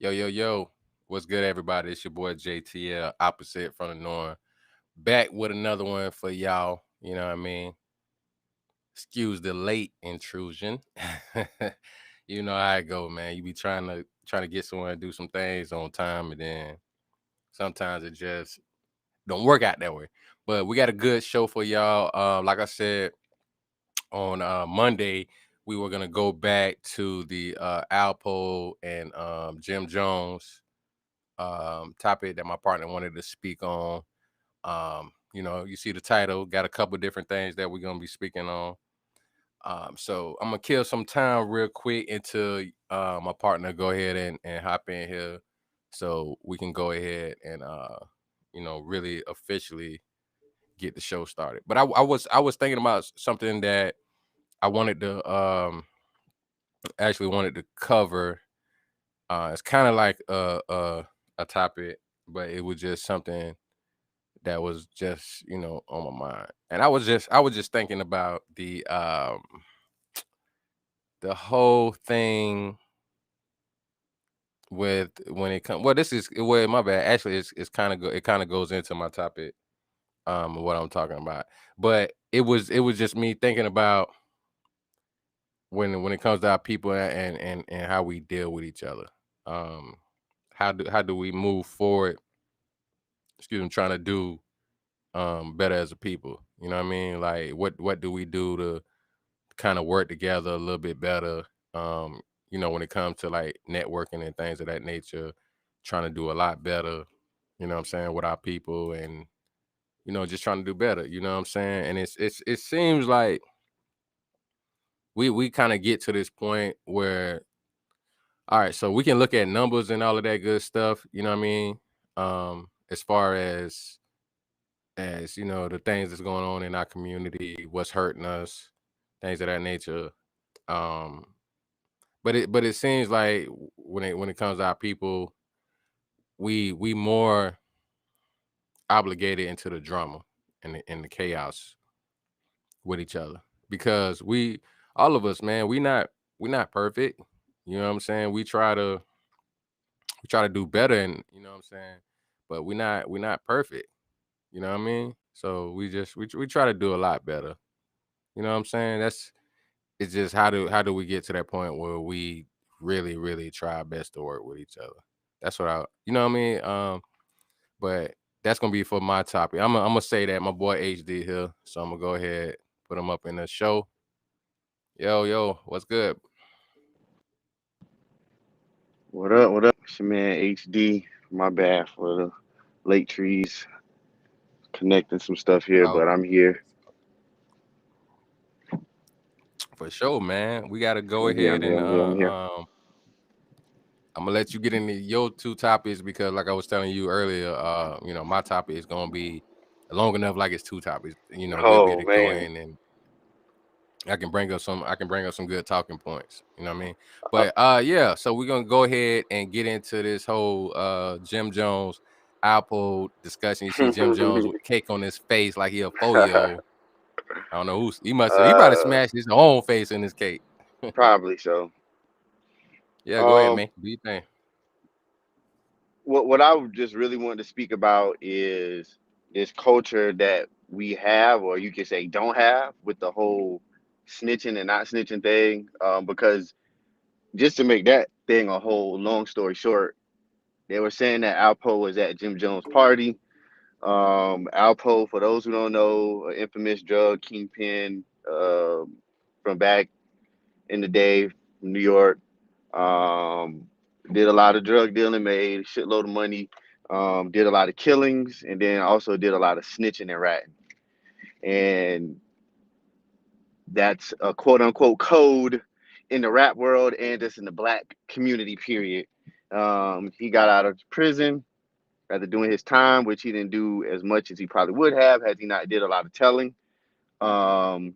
Yo, yo, yo. What's good, everybody? It's your boy JTL, opposite from the norm. Back with another one for y'all. You know what I mean? Excuse the late intrusion. You know how it go, man. You be trying to get someone to do some things on time, and then sometimes it just don't work out that way. But we got a good show for y'all. Like I said on Monday, we were gonna go back to the Alpo and Jim Jones topic that my partner wanted to speak on. You see the title, got a couple different things that we're gonna be speaking on. So I'm gonna kill some time real quick until my partner go ahead and hop in here so we can go ahead and really officially get the show started. But I was thinking about something that I wanted to actually wanted to cover. It's kind of like a topic, but it was just something that was just on my mind, and I was just thinking about the whole thing with when it comes. Well, this is well, my bad. Actually, it's kind of it kind of goes into my topic, what I'm talking about. But it was just me thinking about when it comes to our people and how we deal with each other. Um, how do we move forward? Excuse me, trying to do better as a people. You know what I mean? Like what do we do to kind of work together a little bit better? When it comes to like networking and things of that nature, trying to do a lot better, what I'm saying, with our people and just trying to do better, you know what I'm saying? And it seems like we kind of get to this point where all right, so we can look at numbers and all of that good stuff, you know what I mean? As far as the things that's going on in our community, what's hurting us, things of that nature. Um, but it seems like when it comes to our people, we more obligated into the drama and the chaos with each other because we all of us, man, we not perfect. You know what I'm saying? We try to do better, and you know what I'm saying, but we're not perfect. You know what I mean? So we try to do a lot better. You know what I'm saying? It's just how do we get to that point where we really, really try our best to work with each other? That's what you know what I mean? But that's gonna be for my topic. I'm gonna say that my boy HD here, so I'm gonna go ahead put him up in the show. Yo, yo, what's good? What up? What up? It's your man HD. My bad for the late trees connecting some stuff here, Oh, but I'm here. for sure, man. We gotta go I'm here. I'm ahead here. and I'm here. I'm here. I'm gonna let you get into your two topics because, like I was telling you earlier, my topic is gonna be long enough, like it's two topics. We'll be able Oh to go man. in and I can bring up some good talking points. You know what I mean? Uh, But yeah, so we're gonna go ahead and get into this whole Jim Jones Alpo discussion. You see Jim Jones with cake on his face like he a 4 year old. I don't know he probably uh, smashed his own face in his cake. Probably so. Yeah, go ahead, Um, man. Do you think? what I would just really want to speak about is this culture that we have, or you could say don't have, with the whole snitching and not snitching thing. Because just to make that thing a whole long story short, they were saying that Alpo was at Jim Jones' party. Alpo, for those who don't know, an infamous drug kingpin from back in the day from New York. Um, did a lot of drug dealing, made a shitload of money, did a lot of killings, and then also did a lot of snitching and ratting. And that's a quote unquote code in the rap world and just in the black community, period. He got out of prison after doing his time, which he didn't do as much as he probably would have had he not did a lot of telling.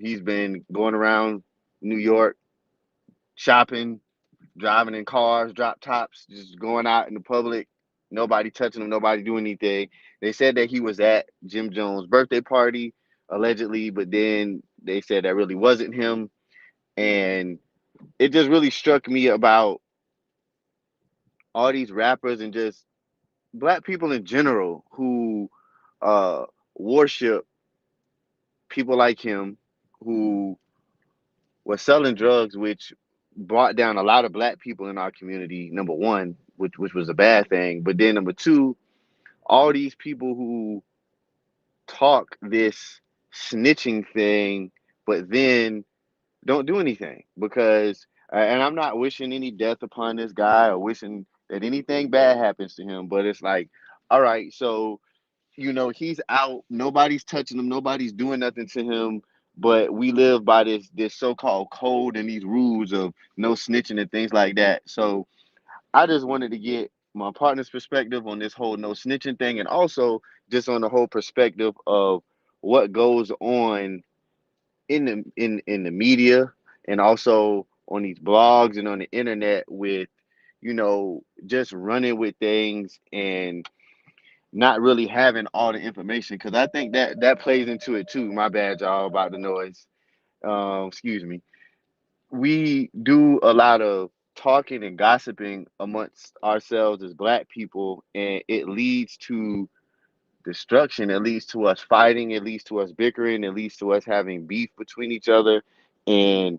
He's been going around New York shopping, driving in cars, drop tops, just going out in the public. Nobody touching him, nobody doing anything. They said that he was at Jim Jones' birthday party, allegedly, but then they said that really wasn't him. And it just really struck me about all these rappers and just black people in general who uh worship people like him who was selling drugs, which brought down a lot of black people in our community. Number one, which was a bad thing, but then number two, all these people who talk this snitching thing, but then don't do anything because. And I'm not wishing any death upon this guy or wishing that anything bad happens to him, but it's like, all right, so he's out, nobody's touching him, nobody's doing nothing to him, but we live by this so-called code and these rules of no snitching and things like that. So I just wanted to get my partner's perspective on this whole no snitching thing, and also just on the whole perspective of what goes on in the media, and also on these blogs and on the internet with just running with things and not really having all the information, because I think that plays into it too. My bad, y'all, about the noise. Excuse me. We do a lot of talking and gossiping amongst ourselves as black people, and it leads to destruction. It leads to us fighting. It leads to us bickering. It leads to us having beef between each other. And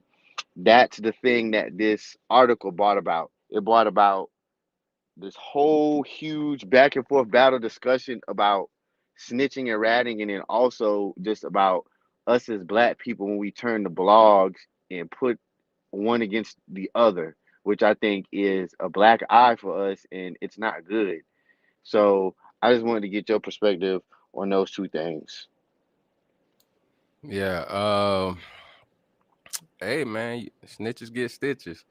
that's the thing that this article brought about. It brought about this whole huge back and forth battle discussion about snitching and ratting, and then also just about us as black people when we turn to blogs and put one against the other, which I think is a black eye for us, and it's not good. So I just wanted to get your perspective on those two things. Yeah. Hey man, snitches get stitches.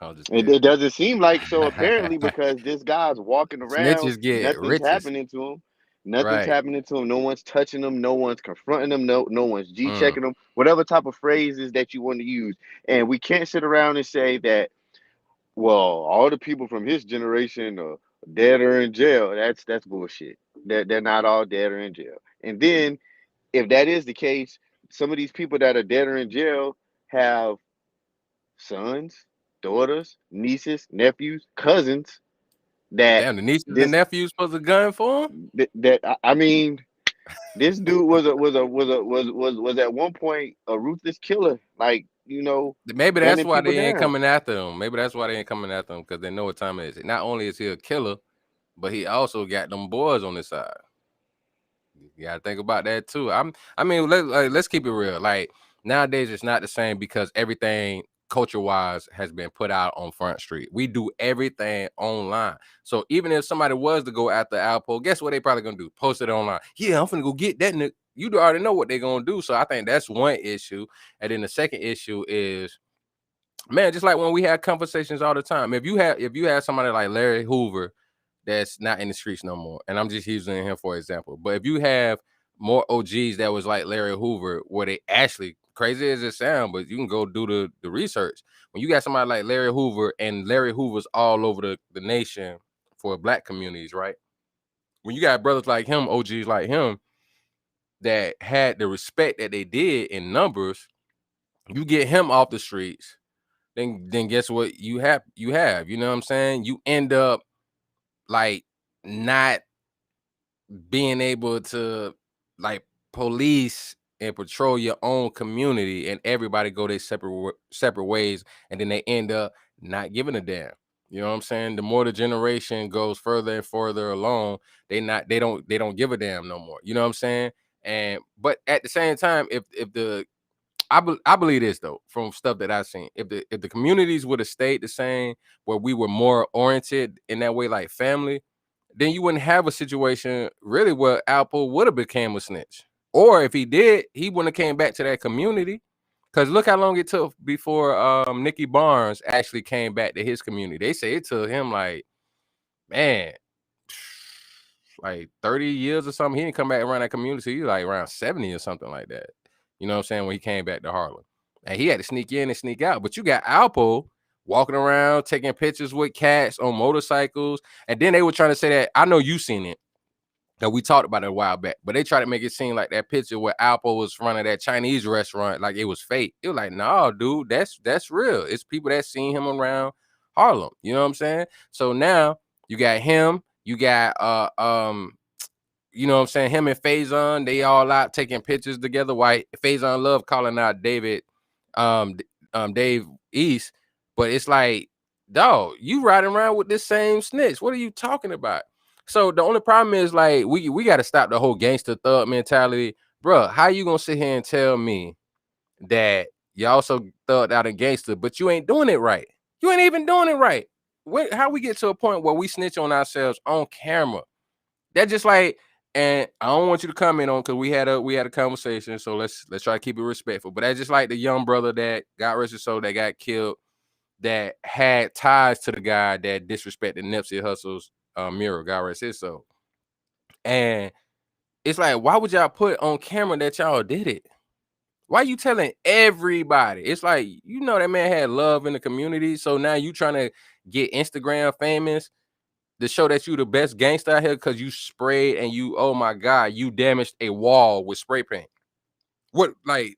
I'll just It kidding. doesn't seem like so, apparently, because this guy's walking around, Snitches get nothing's riches. happening to him. Nothing's Right. happening to him. No one's touching him. No one's confronting him. No one's G Mm. checking him. Whatever type of phrases that you want to use. And we can't sit around and say that, well, all the people from his generation are dead or in jail. That's bullshit. They're not all dead or in jail. And then if that is the case, some of these people that are dead or in jail have sons, daughters, nieces, nephews, cousins that Damn, the nieces and this nephews supposed to gun for him? I mean, this dude was at one point a ruthless killer, like Maybe that's gunning why people they ain't down. coming after him. Maybe that's why they ain't coming after him, because they know what time it is. Not only is he a killer, but he also got them boys on his side. You gotta think about that too. I mean, let's keep it real. Like nowadays, it's not the same because everything culture wise has been put out on Front Street. We do everything online. So even if somebody was to go after Alpo, guess what they probably gonna do? Post it online. Yeah, I'm finna go get that nigga. You already know what they're gonna do. So I think that's one issue. And then the second issue is, man, just like when we had conversations all the time. If you had somebody like Larry Hoover that's not in the streets no more, and I'm just using him for example. But if you have more OGs that was like Larry Hoover, where they actually, crazy as it sound, but you can go do the research. When you got somebody like Larry Hoover, and Larry Hoover's all over the nation for black communities, right? When you got brothers like him, OGs like him, that had the respect that they did in numbers, you get him off the streets, then guess what you know what I'm saying? You end up like not being able to like police and patrol your own community, and everybody go their separate ways, and then they end up not giving a damn. You know what I'm saying? The more the generation goes further and further along, they don't give a damn no more. You know what I'm saying? And but at the same time, if the I believe this though, from stuff that I've seen. If the communities would have stayed the same, where we were more oriented in that way, like family, then you wouldn't have a situation really where Alpo would have became a snitch. Or if he did, he wouldn't have came back to that community. Cause look how long it took before Nicky Barnes actually came back to his community. They say it took him like, man, like 30 years or something. He didn't come back around that community. He was like around 70 or something like that. You know what I'm saying? When he came back to Harlem. And he had to sneak in and sneak out. But you got Alpo walking around, taking pictures with cats on motorcycles. And then they were trying to say that, I know you seen it, that we talked about it a while back, but they tried to make it seem like that picture where Alpo was running that Chinese restaurant, like it was fake. It was like, no, dude, that's real. It's people that seen him around Harlem. You know what I'm saying? So now you got him, you got you know what I'm saying, him and Faison, they all out taking pictures together. Why Faison love calling out um, Dave East, but it's like, dog, you riding around with this same snitch. What are you talking about? So the only problem is like we got to stop the whole gangster thug mentality, bro. How you gonna sit here and tell me that you also thugged out a gangster, but you ain't doing it right? You ain't even doing it right. How we get to a point where we snitch on ourselves on camera? That just like, and I don't want you to comment on because we had a conversation, so let's try to keep it respectful. But that's just like the young brother that got arrested, so that got killed, that had ties to the guy that disrespected Nipsey Hussle's mural, got arrested. So, and it's like, why would y'all put on camera that y'all did it? Why you telling everybody? It's like, that man had love in the community, so now you trying to get Instagram famous to show that you the best gangster out here because you sprayed and oh my God, you damaged a wall with spray paint. What, like,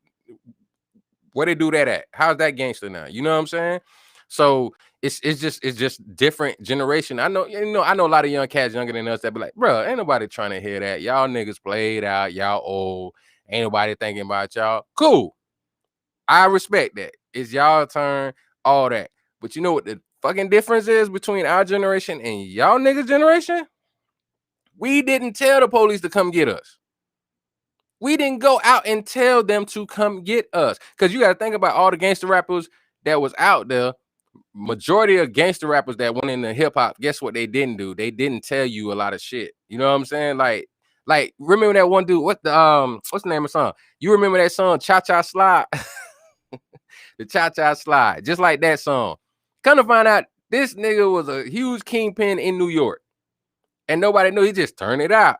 where they do that at? How's that gangster now? You know what I'm saying? So it's just different generation. I know a lot of young cats younger than us that be like, bro, ain't nobody trying to hear that. Y'all niggas played out, y'all old, ain't nobody thinking about y'all. Cool. I respect that. It's y'all turn, all that. But you know what the fucking difference is between our generation and y'all niggas generation? We didn't tell the police to come get us. We didn't go out and tell them to come get us. Cause you gotta think about all the gangster rappers that was out there. Majority of gangster rappers that went into hip hop, guess what they didn't do? They didn't tell you a lot of shit. You know what I'm saying? Like remember that one dude? What's the name of the song? You remember that song, Cha Cha Slide? The Cha Cha Slide, just like that song. Come to find out, this nigga was a huge kingpin in New York, and nobody knew. He just turned it out.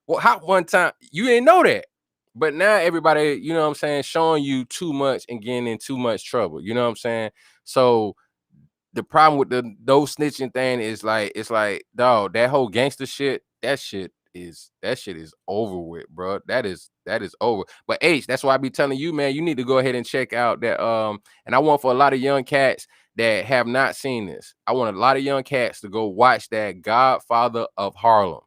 Well, how one time you didn't know that, but now everybody, you know what I'm saying, showing you too much and getting in too much trouble. You know what I'm saying? So the problem with those snitching thing is like, it's like, dog, that whole gangster shit, that shit is over with, bro. That is over. But H, that's why I be telling you, man, you need to go ahead and check out that. And I want for a lot of young cats that have not seen this. I want a lot of young cats to go watch that Godfather of Harlem.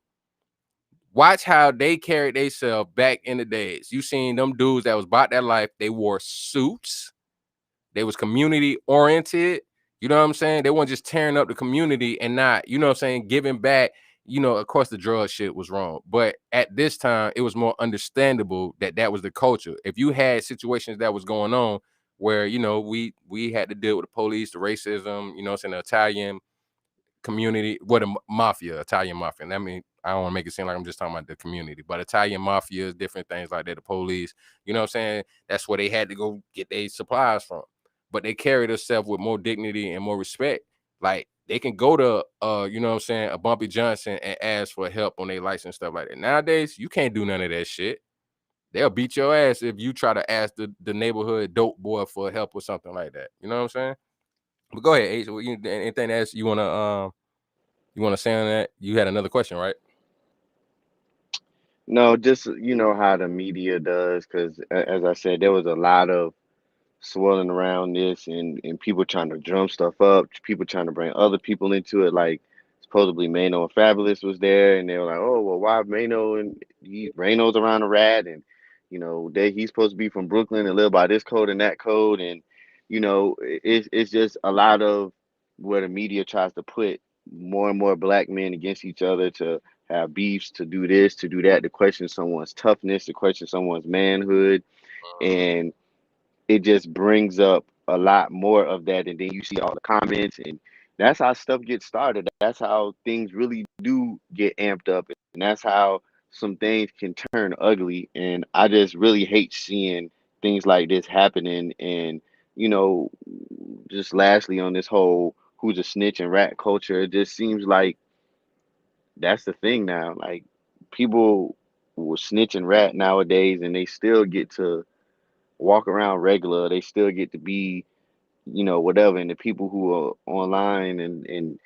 Watch how they carried themselves back in the days. You seen them dudes that was about that life. They wore suits. They was community oriented. You know what I'm saying? They weren't just tearing up the community and not, you know what I'm saying, giving back. Of course, the drug shit was wrong. But at this time, it was more understandable that that was the culture. If you had situations that was going on where, we had to deal with the police, the racism, you know what I'm saying, the Italian community, what a mafia, Italian mafia. And I mean, I don't want to make it seem like I'm just talking about the community, but Italian mafia is different things like that. The police, you know what I'm saying? That's where they had to go get their supplies from. But they carried themselves with more dignity and more respect. Like they can go to you know what I'm saying, a Bumpy Johnson and ask for help on their license, stuff like that. Nowadays, you can't do none of that shit. They'll beat your ass if you try to ask the neighborhood dope boy for help or something like that. You know what I'm saying? But go ahead, H. Anything else you want to say on that? You had another question, right? No, just how the media does, because as I said, there was a lot of swirling around this, and people trying to drum stuff up, people trying to bring other people into it. Like supposedly Mano and Fabulous was there, and they were like, "Oh, well, why Mano and Reno's around a rat, and he's supposed to be from Brooklyn and live by this code and that code." And it's just a lot of where the media tries to put more and more black men against each other, to have beefs, to do this, to do that, to question someone's toughness, to question someone's manhood. Mhm. And it just brings up a lot more of that, and then you see all the comments, and that's how stuff gets started. That's how things really do get amped up, and that's how some things can turn ugly. And I just really hate seeing things like this happening. And you know just lastly, on this whole who's a snitch and rat culture, it just seems like that's the thing now. Like, people will snitch and rat nowadays, and they still get to walk around regular. They still get to be, whatever. And the people who are online and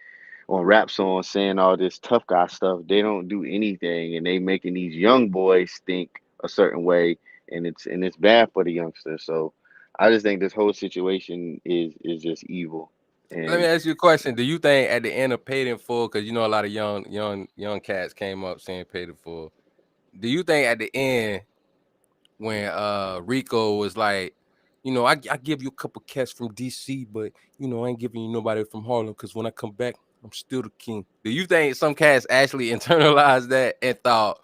on rap songs saying all this tough guy stuff, they don't do anything, and they making these young boys think a certain way, and it's bad for the youngsters. So I just think this whole situation is just evil. Let me And ask you a question. Do you think at the end of Paid in Full, because you know a lot of young cats came up saying Paid in Full. Do you think at the end when Rico was like, I give you a couple cats from DC, but I ain't giving you nobody from Harlem because when I come back, I'm still the king. Do you think some cats actually internalized that and thought,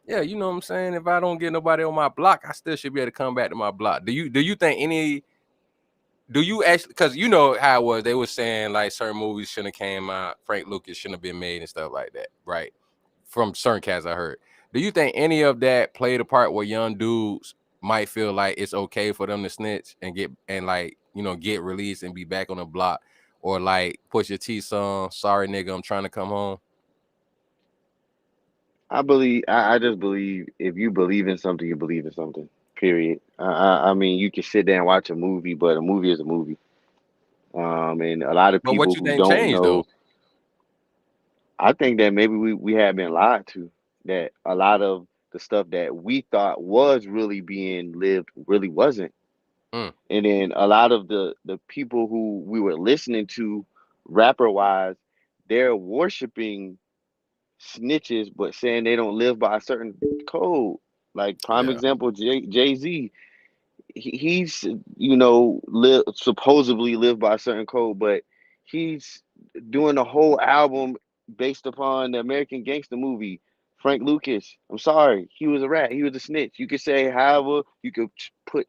yeah, you know what I'm saying? If I don't get nobody on my block, I still should be able to come back to my block. Do you think any do you actually, because you know how it was, they were saying like certain movies shouldn't have came out, Frank Lucas shouldn't have been made and stuff like that, right? From certain cats I heard. Do you think any of that played a part where young dudes might feel like it's okay for them to snitch and get released and be back on the block? Or like Pusha T song, Sorry Nigga, I'm Trying to Come Home? I just believe if you believe in something, you believe in something. Period. I mean, you can sit there and watch a movie, but a movie is a movie. And a lot of But what people you who think don't changed though? know, I think that maybe we have been lied to. That a lot of the stuff that we thought was really being lived really wasn't. Mm, And then a lot of the people who we were listening to, rapper wise, they're worshiping snitches, but saying they don't live by a certain code. Like prime yeah. example, Jay Z, he's supposedly live by a certain code, but he's doing a whole album based upon the American Gangster movie. Frank Lucas, I'm sorry, he was a rat. He was a snitch. You could say however, you could put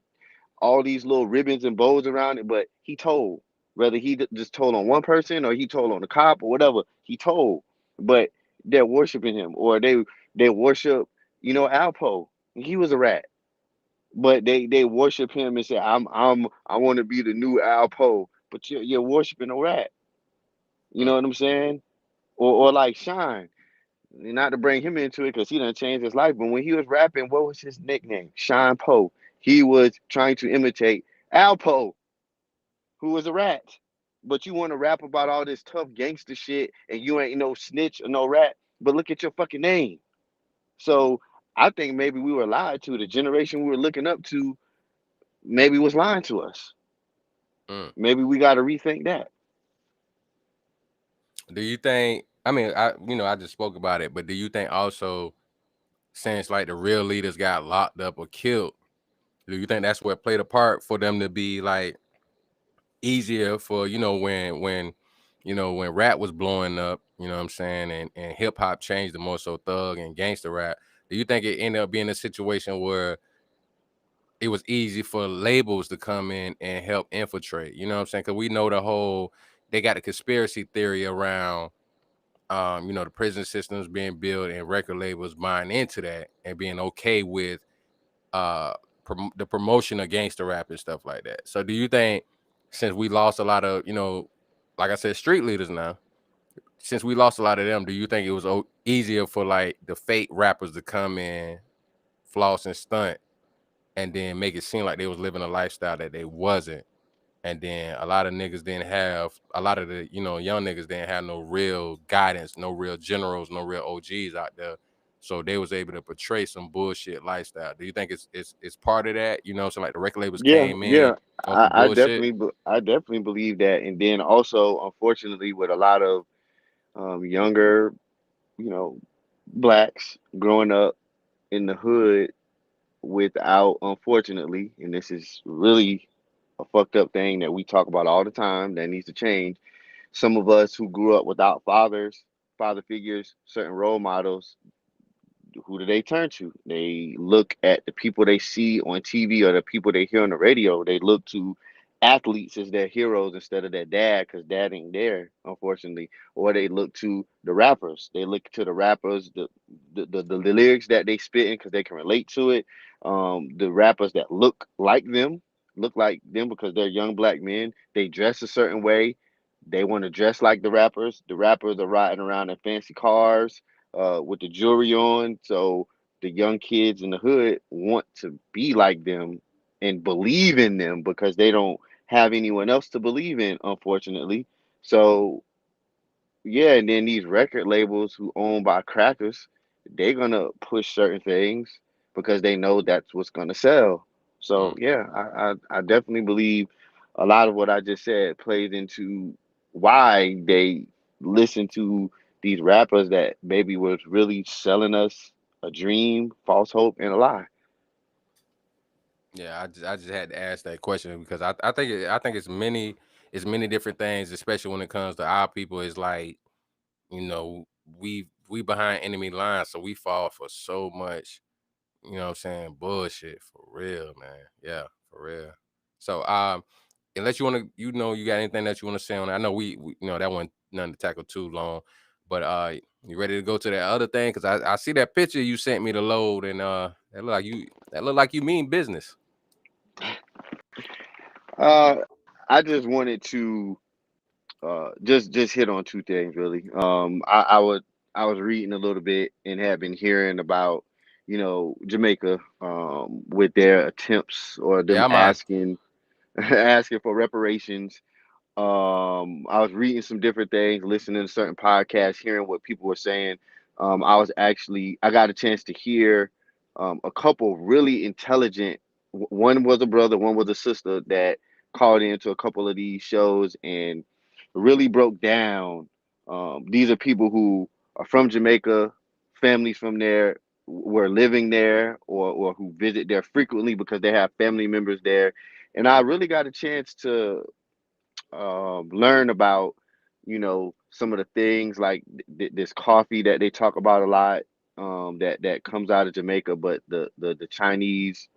all these little ribbons and bows around it, but he told. Whether he just told on one person or he told on the cop or whatever, he told. But they're worshiping him, or they worship, Alpo. He was a rat, but they worship him and say, I want to be the new Alpo. But you're worshiping a rat. You know Mm, what I'm saying? Or like Shine. Not to bring him into it because he done changed his life. But when he was rapping, what was his nickname? Shine Poe. He was trying to imitate Alpo, who was a rat. But you want to rap about all this tough gangster shit and you ain't no snitch or no rat. But look at your fucking name. So I think maybe we were lied to. The generation we were looking up to maybe was lying to us. mm. Maybe we got to rethink that. Do you think? I mean, I just spoke about it, but do you think also, since like the real leaders got locked up or killed, do you think that's what played a part for them to be like easier for when rap was blowing up, you know what I'm saying, and hip hop changed to more so thug and gangster rap? Do you think it ended up being a situation where it was easy for labels to come in and help infiltrate? You know what I'm saying? Because we know they got a conspiracy theory around the prison systems being built and record labels buying into that and being okay with uh the promotion of gangster rap and stuff like that. So do you think, since we lost a lot of, like I said, street leaders now, since we lost a lot of them, do you think it was easier for like the fake rappers to come in, floss and stunt, and then make it seem like they was living a lifestyle that they wasn't? And then a lot of niggas didn't have a lot of the young niggas didn't have no real guidance, no real generals, no real OGs out there, so they was able to portray some bullshit lifestyle. Do you think it's part of that? So like the record labels Yeah, came in yeah. on some bullshit. I definitely believe that. And then also, unfortunately, with a lot of younger, you know, blacks growing up in the hood without, unfortunately, and this is really a fucked up thing that we talk about all the time that needs to change. Some of us who grew up without father figures, certain role models, who do they turn to? They look at the people they see on TV or the people they hear on the radio. They look to athletes as their heroes instead of their dad because dad ain't there, unfortunately. Or they look to the rappers. They look to the rappers, the lyrics that they spitting because they can relate to it. The rappers that look like them because they're young black men. They dress a certain way. They want to dress like the rappers. The rappers are riding around in fancy cars with the jewelry on. So the young kids in the hood want to be like them and believe in them because they don't have anyone else to believe in, unfortunately. So yeah, and then these record labels who owned by crackers, they're gonna push certain things because they know that's what's gonna sell. So Mm, yeah, I definitely believe a lot of what I just said plays into. why they listen to these rappers that maybe was really selling us a dream, false hope, and a lie. Yeah, I just had to ask that question because I think it's many different things, especially when it comes to our people. It's like, you know, we behind enemy lines, so we fall for so much, you know what I'm saying, bullshit for real, man. Yeah, for real. So unless you wanna, you know, you got anything that you wanna say on that. I know we you know, that one nothing to tackle too long. But you ready to go to that other thing? Cause I see that picture you sent me to load, and that look like you mean business. Uh, I just wanted to just hit on two things really. I was reading a little bit and had been hearing about Jamaica with their attempts or them Yeah, man. asking asking for reparations. I was reading some different things, listening to certain podcasts, hearing what people were saying. I got a chance to hear a couple really intelligent. One was a brother, one was a sister that called into a couple of these shows and really broke down. These are people who are from Jamaica, families from there, were living there, or who visit there frequently because they have family members there. And I really got a chance to learn about, some of the things like this coffee that they talk about a lot, that comes out of Jamaica, but the Chinese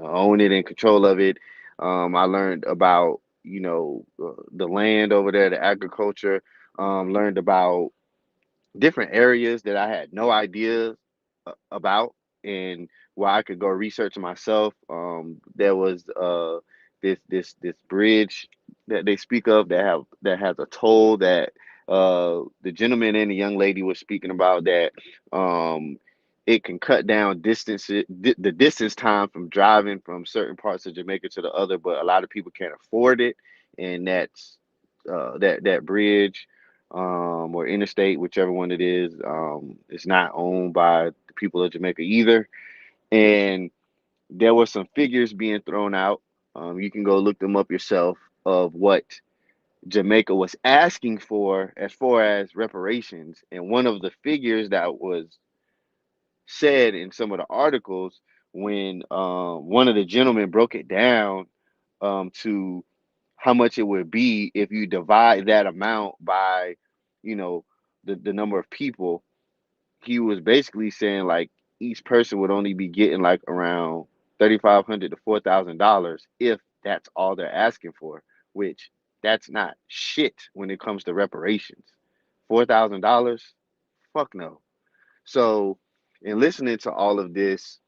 own it and control of it. I learned about, the land over there, the agriculture. Learned about different areas that I had no idea about, and where I could go research myself. There was this bridge that they speak of that has a toll that the gentleman and the young lady was speaking about, that um it can cut down the distance time from driving from certain parts of Jamaica to the other, but a lot of people can't afford it, and that bridge or interstate, whichever one it is, it's not owned by the people of Jamaica either. And there were some figures being thrown out. You can go look them up yourself, of what Jamaica was asking for as far as reparations. And one of the figures that was said in some of the articles, when one of the gentlemen broke it down to how much it would be if you divide that amount by, you know, the number of people. He was basically saying like each person would only be getting like around $3,500 to $4,000 if that's all they're asking for, which that's not shit when it comes to reparations. $4,000? Fuck no. So, in listening to all of this,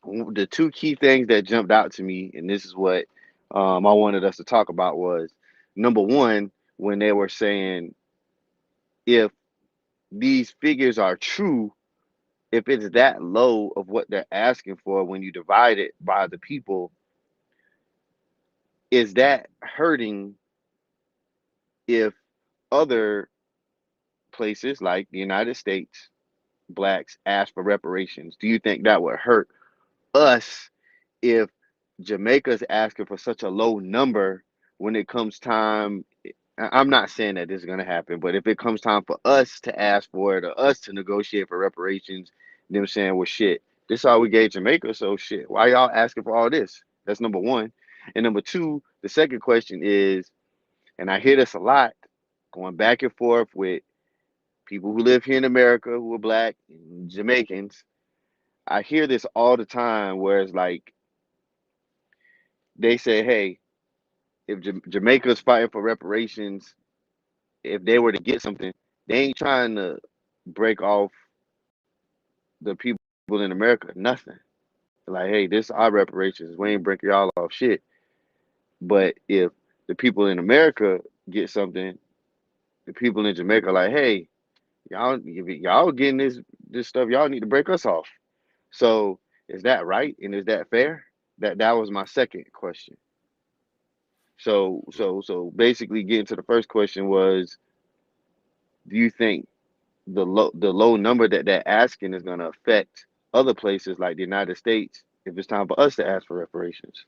the two key things that jumped out to me, and this is what I wanted us to talk about, was number one, when they were saying if these figures are true, if it's that low of what they're asking for when you divide it by the people, is that hurting if other places like the United States, blacks ask for reparations? Do you think that would hurt us if Jamaica's asking for such a low number when it comes time? I'm not saying that this is going to happen, but if it comes time for us to ask for it or us to negotiate for reparations, them saying, well, shit, this all we gave Jamaica, so shit, why y'all asking for all this? That's number one. And number two, the second question is, and I hear this a lot, going back and forth with people who live here in America who are black and Jamaicans. I hear this all the time where it's like they say, hey, if Jamaica's fighting for reparations, if they were to get something, they ain't trying to break off the people in America nothing. Like, hey, this our reparations. We ain't breaking y'all off shit. But if the people in America get something, the people in Jamaica are like, hey, y'all getting this stuff, y'all need to break us off. So is that right? And is that fair? That was my second question. So basically getting to the first question was, do you think the low number that they're asking is going to affect other places like the United States if it's time for us to ask for reparations?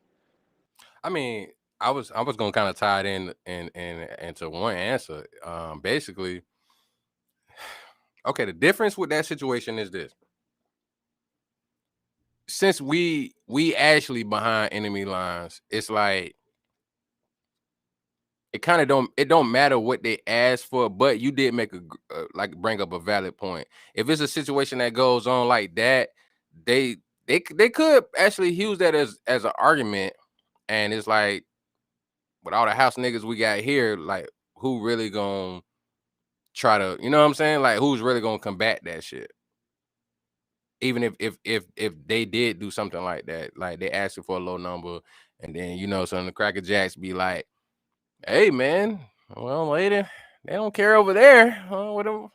I mean, I was gonna kind of tie it in into one answer. Basically, okay, the difference with that situation is this: since we actually behind enemy lines, it's like it kind of don't matter what they ask for, but you did make like bring up a valid point. If it's a situation that goes on like that, they they could actually use that as an argument, and it's like with all the house niggas we got here, like who really gonna try to, you know what I'm saying? Like who's really gonna combat that shit? Even if they did do something like that, like they asked you for a low number, and then some of the cracker jacks be like, "Hey man, well lady, they don't care over there. What the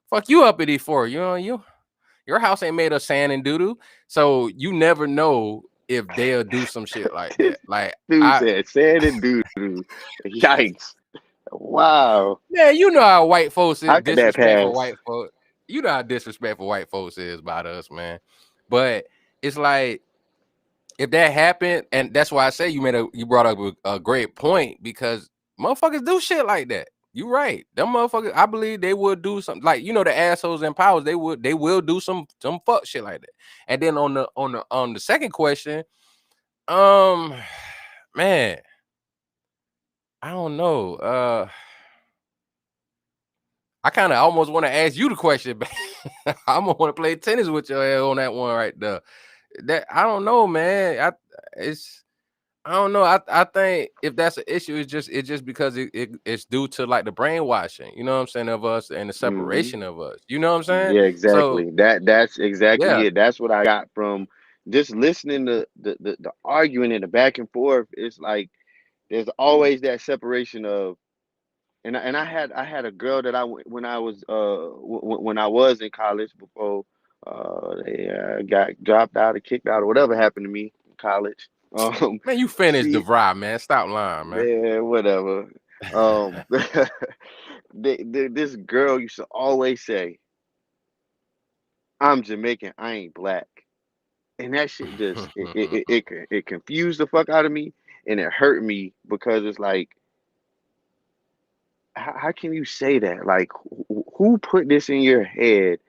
fuck you uppity for? Your house ain't made of sand and doo doo, so you never know if they'll do some shit like This that. Like dude I said sand and doo doo. Yikes! Wow. Man, you know how white folks is How could that disrespectful pass? white folks. You know how disrespectful white folks is about us, man. But it's like if that happened, and that's why I say you brought up a great point because motherfuckers do shit like that. You right. Them motherfuckers, I believe they would do something like the assholes in powers, they will do some fuck shit like that. And then on the second question, um man, I don't know. I kind of almost want to ask you the question, but I'm gonna want to play tennis with your ass on that one right there. That I don't know, man. I don't know. I think if that's an issue, it's just because it's due to like the brainwashing. You know what I'm saying of us and the Hmm. separation of us. You know what I'm saying? Yeah, So exactly. That's exactly yeah, it. That's what I got from just listening to the arguing and the back and forth. It's like there's always that separation of and I had a girl that when I was when I was in college before they got dropped out or kicked out or whatever happened to me in college. man, you finished the She vibe, man. Stop lying, man. man whatever. This girl used to always say, "I'm Jamaican, I ain't black," and that shit just it confused the fuck out of me and it hurt me because it's like how can you say that? Like, who put this in your head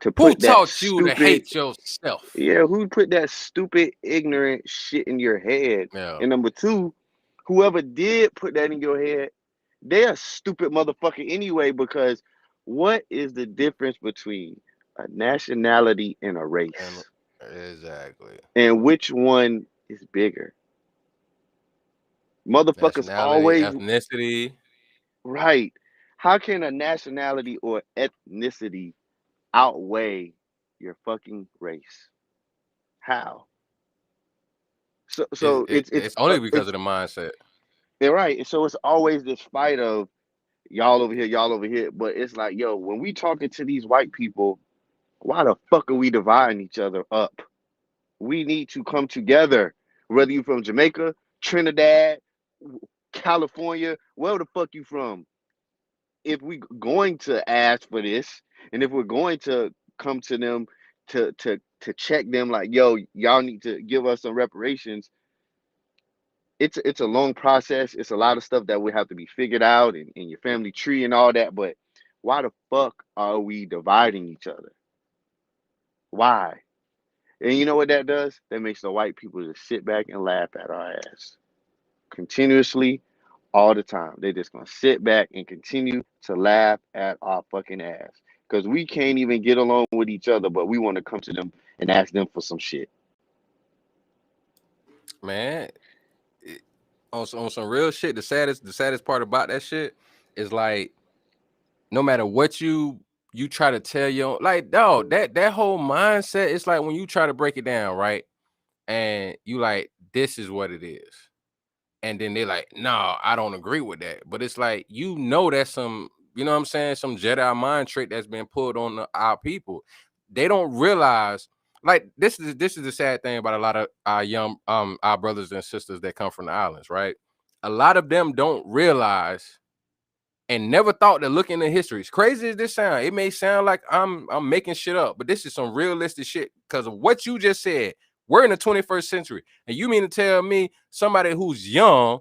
to Who put that taught you to stupid, hate yourself? yeah, who put that stupid, ignorant shit in your head? Yeah, And number two, whoever did put that in your head, they're a stupid motherfucker anyway, because what is the difference between a nationality and a and race? exactly. And which one is bigger? Motherfuckers Nationality, always ethnicity. right. How can a nationality or ethnicity outweigh your fucking race? How? So It's only because of the mindset. they're right. So it's always this fight of y'all over here. But it's like, yo, when we talking to these white people, why the fuck are we dividing each other up? We need to come together. Whether you from Jamaica, Trinidad, California, wherever the fuck you from. If we going to ask for this, and if we're going to come to them to check them, like, yo, y'all need to give us some reparations. It's a long process. It's a lot of stuff that would have to be figured out in your family tree and all that. But why the fuck are we dividing each other? Why? And you know what that does? That makes the white people just sit back and laugh at our ass continuously all the time. They just gonna sit back and continue to laugh at our fucking ass because we can't even get along with each other, but we want to come to them and ask them for some shit. Man, it- on some real shit, the saddest part about that shit is like no matter what you try to tell your like dog, that whole mindset, it's like when you try to break it down, right? And you like, this is what it is. And then they're like, no, I don't agree with that. But it's like, that's some, you know what I'm saying, some Jedi mind trick that's been pulled on our people. They don't realize, like, this is the sad thing about a lot of our young our brothers and sisters that come from the islands, right? A lot of them don't realize and never thought to look into history. As crazy as this sound, it may sound like I'm making shit up, but this is some realistic shit because of what you just said. We're in the 21st century. And you mean to tell me somebody who's young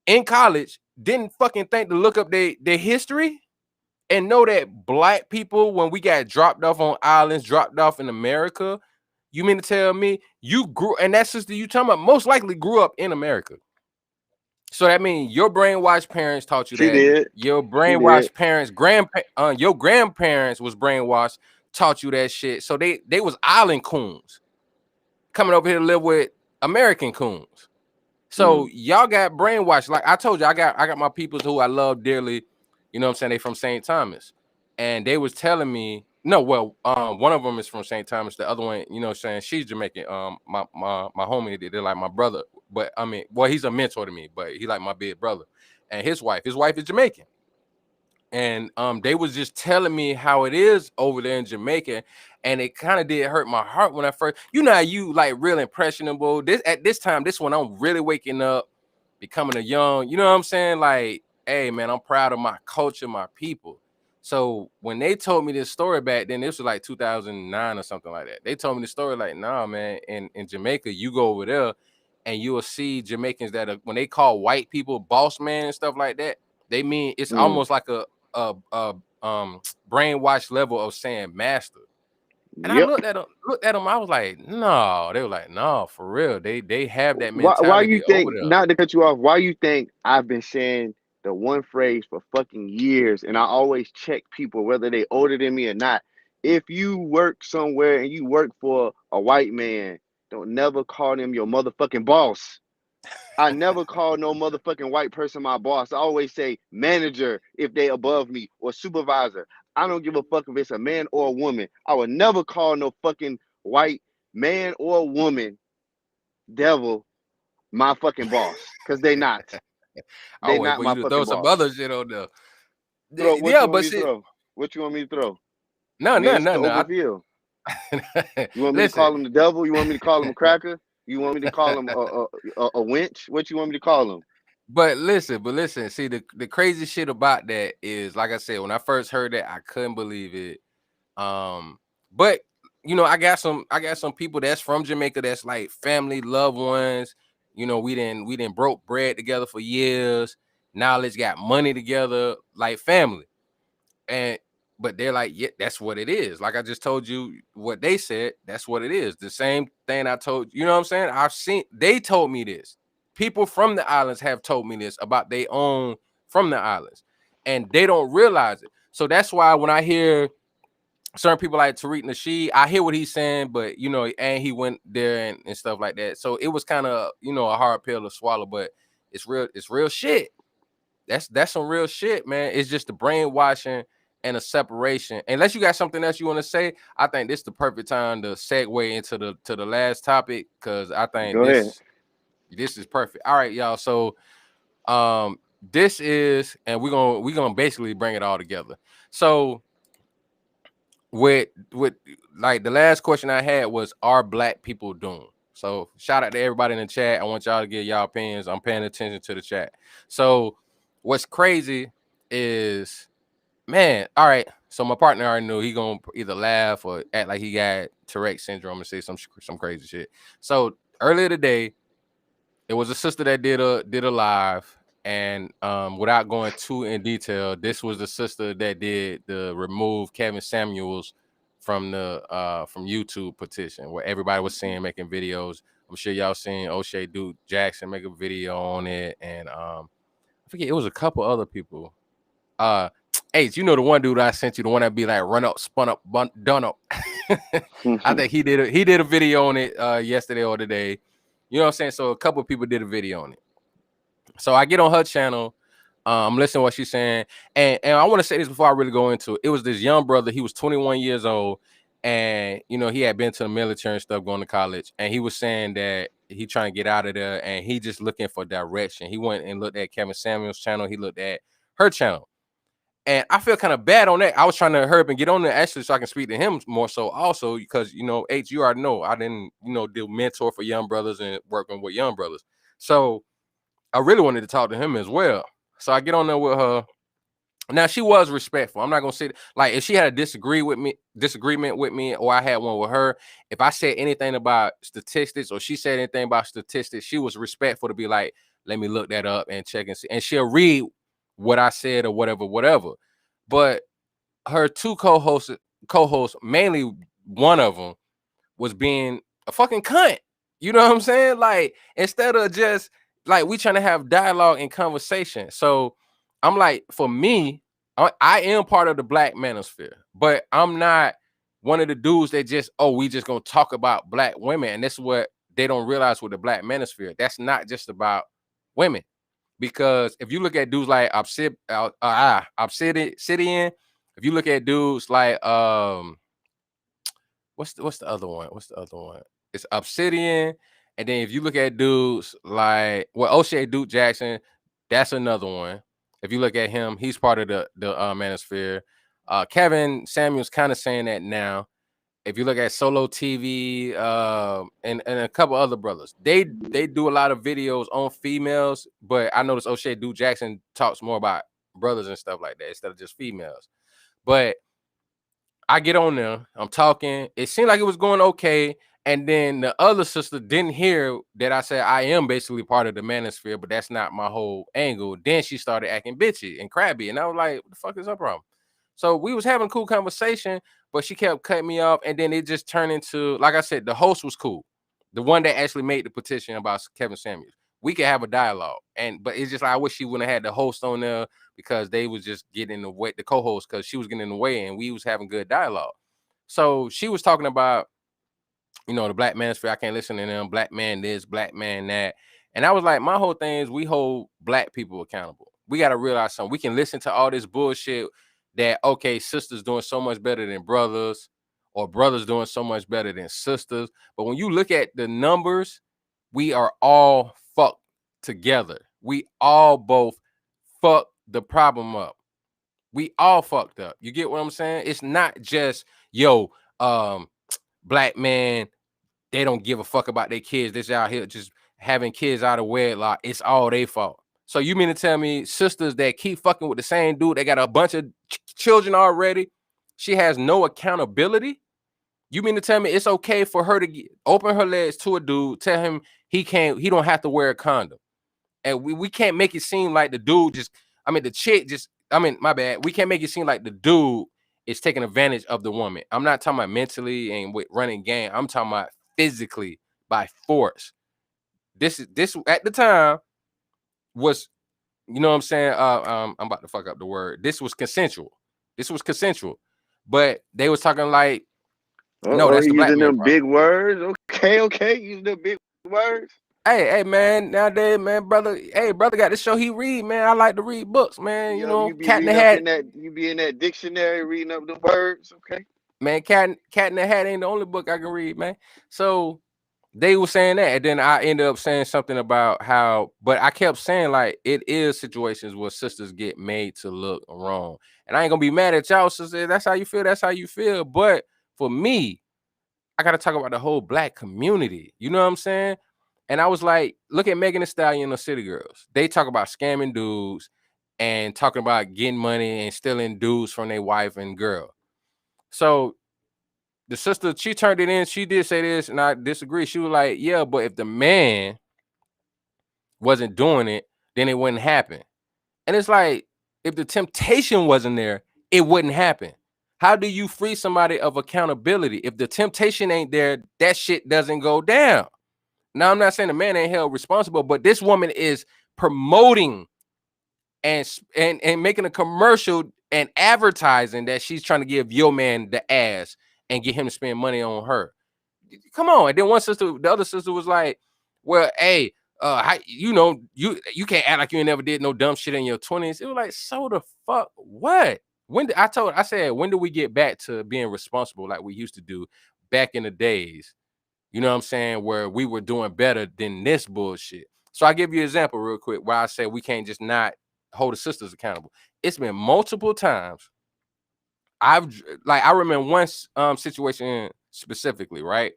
in college didn't fucking think to look up their history and know that black people, when we got dropped off on islands, dropped off in America, you mean to tell me you grew, and that sister you talking about most likely grew up in America. So that means your brainwashed parents taught you She that. did. Your She did. brainwashed parents, your grandparents was brainwashed, taught you that shit. So they was island coons coming over here to live with American coons. So Mm. y'all got brainwashed. Like I told you, I got my peoples who I love dearly. You know what I'm saying? They from St. Thomas. And they was telling me, no, well, one of them is from St. Thomas. The other one, you know what I'm saying, she's Jamaican. My homie, they're like my brother. But I mean, well, he's a mentor to me, but he like my big brother. And his wife is Jamaican. And they was just telling me how it is over there in Jamaica, and it kind of did hurt my heart when I first, you know, how you like real impressionable. This at this time, this when I'm really waking up, becoming a young, you know what I'm saying? Like, hey man, I'm proud of my culture, my people. So when they told me this story back then, this was like 2009 or something like that. They told me the story like, nah, man, in Jamaica, you go over there and you will see Jamaicans that are, when they call white people boss man and stuff like that, they mean it's Mm. almost like a brainwash level of saying master. And I Yep. looked at them. I was like, no. They were like, no, for real. They have that Why you mentality over think, there. not to cut you off, why you think I've been saying the one phrase for fucking years, and I always check people whether they older than me or not. If you work somewhere and you work for a white man, don't never call them your motherfucking boss. I never call no motherfucking white person my boss. I always say manager if they above me, or supervisor. I don't give a fuck if it's a man or a woman. I would never call no fucking white man or woman devil my fucking boss, because they not. I They wait not for my you to throw fucking some boss. other shit on there. Throw what Yeah, you want but me to shit, throw? What you want me to throw? no, I mean, no, it's no, the no. open field. You want me to Listen, call him the devil? You want me to call him a cracker? You want me to call him a winch? What you want me to call him? but listen. See, the crazy shit about that is, like I said, when I first heard that, I couldn't believe it. But you know, I got some people that's from Jamaica that's like family, loved ones. You know, we didn't broke bread together for years. Knowledge got money together, like family. And but they're like, yeah, that's what it is. Like I just told you what they said, that's what it is. The same thing I told you, know what I'm saying? I've seen, they told me this. People from the islands have told me this about their own from the islands, and they don't realize it. So that's why when I hear certain people like Tariq Nasheed, I hear what he's saying, but you know, and he went there and stuff like that. So it was kind of, you know, a hard pill to swallow, but it's real shit. That's some real shit, man. It's just the brainwashing and a separation. Unless you got something else you want to say, I think this is the perfect time to segue into the last topic, because I think Go ahead. this is perfect. All right, y'all. So this is, and we're gonna basically bring it all together. So with like the last question I had was, are black people doomed? So shout out to everybody in the chat. I want y'all to get y'all opinions. I'm paying attention to the chat. So what's crazy is, man, all right. So my partner already knew he gonna either laugh or act like he got Tourette syndrome and say some crazy shit. So earlier today, it was a sister that did a live, and without going too in detail, this was the sister that did the remove Kevin Samuels from YouTube petition, where everybody was seeing making videos. I'm sure y'all seen O'Shea Duke Jackson make a video on it, and I forget, it was a couple other people. Uh H, you know the one dude I sent you, the one that be like run up, spun up, done up. I think he did a video on it yesterday or today. You know what I'm saying? So a couple of people did a video on it. So I get on her channel. I'm listening to what she's saying. And I want to say this before I really go into it. It was this young brother. He was 21 years old. And, you know, he had been to the military and stuff, going to college. And he was saying that he trying to get out of there. And he just looking for direction. He went and looked at Kevin Samuel's channel. He looked at her channel. And I feel kind of bad on that. I was trying to hurry up and get on there actually so I can speak to him more so also, because, you know, H, you already know I didn't, you know, do mentor for young brothers and working with young brothers. So I really wanted to talk to him as well. So I get on there with her, Now she was respectful. I'm not gonna say like if she had a disagreement with me, or I had one with her. If I said anything about statistics, or she said anything about statistics, she was respectful to be like, let me look that up and check and see, and she'll read what I said or whatever, whatever. But her two co-hosts, mainly one of them was being a fucking cunt. You know what I'm saying? Like instead of just like we trying to have dialogue and conversation. So I'm like, for me, I am part of the black manosphere, but I'm not one of the dudes that just we just gonna talk about black women, and this is what they don't realize with the black manosphere. That's not just about women, because if you look at dudes like Obsidian, if you look at dudes like what's the other one? What's the other one? It's Obsidian. And then if you look at dudes like O'Shea Duke Jackson, that's another one. If you look at him, he's part of the manosphere. Kevin Samuel's kind of saying that now. If you look at Solo TV, and a couple other brothers, they do a lot of videos on females, but I notice O'Shea Duke Jackson talks more about brothers and stuff like that instead of just females. But I get on there, I'm talking. It seemed like it was going okay. And then the other sister didn't hear that I said I am basically part of the manosphere, but that's not my whole angle. Then she started acting bitchy and crabby. And I was like, what the fuck is her problem? So we was having a cool conversation, but she kept cutting me off. And then it just turned into, like I said, the host was cool. The one that actually made the petition about Kevin Samuels. We could have a dialogue. But it's just like I wish she wouldn't have had the host on there, because they was just getting in the way, the co-host, because she was getting in the way and we was having good dialogue. So she was talking about, the black manosphere. I can't listen to them. Black man this, black man that. And I was like, my whole thing is we hold black people accountable. We got to realize something. We can listen to all this bullshit that, okay, sisters doing so much better than brothers, or brothers doing so much better than sisters. But when you look at the numbers, we are all fucked together. We all both fuck the problem up. We all fucked up. You get what I'm saying? It's not just um, black man, they don't give a fuck about their kids. This out here just having kids out of wedlock. It's all their fault. So you mean to tell me sisters that keep fucking with the same dude, they got a bunch of children already, she has no accountability? You mean to tell me it's okay for her to open her legs to a dude, tell him he don't have to wear a condom? And we can't make it seem like the dude just, the chick just, my bad. We can't make it seem like the dude is taking advantage of the woman. I'm not talking about mentally and with running game. I'm talking about physically by force. This at the time was, you know what I'm saying? I'm about to fuck up the word. This was consensual. This was consensual. But they was talking like, no, Oh, that's the black using man them problem. big words. Okay, okay, using them big words. Hey, man, nowadays, man, brother, hey, brother got to show he read, man. I like to read books, man. You be Cat in the reading up Hat, in that. You be in that dictionary reading up the words. Okay. man. Cat in the Hat ain't the only book I can read, man. So they were saying that, and then I ended up saying something about how, but I kept saying like it is situations where sisters get made to look wrong, and I ain't gonna be mad at y'all, sister. That's how you feel. That's how you feel. But for me, I gotta talk about the whole black community. You know what I'm saying? And I was like, look at Megan Thee Stallion and City Girls. They talk about scamming dudes and talking about getting money and stealing dudes from their wife and girl. So the sister, she turned it in. She did say this, and I disagree. She was like, yeah, but if the man wasn't doing it, then it wouldn't happen. And it's like, if the temptation wasn't there, it wouldn't happen. How do you free somebody of accountability? If the temptation ain't there, that shit doesn't go down. Now, I'm not saying the man ain't held responsible, but this woman is promoting and making a commercial and advertising that she's trying to give your man the ass and get him to spend money on her. Come on. And then the other sister was like, well, hey, you can't act like you ain't never did no dumb shit in your 20s. It was like, so the fuck what? I said, when do we get back to being responsible like we used to do back in the days? You know what I'm saying? Where we were doing better than this bullshit. So I give you an example real quick where I say we can't just not hold the sisters accountable. It's been multiple times. I remember one situation specifically, right?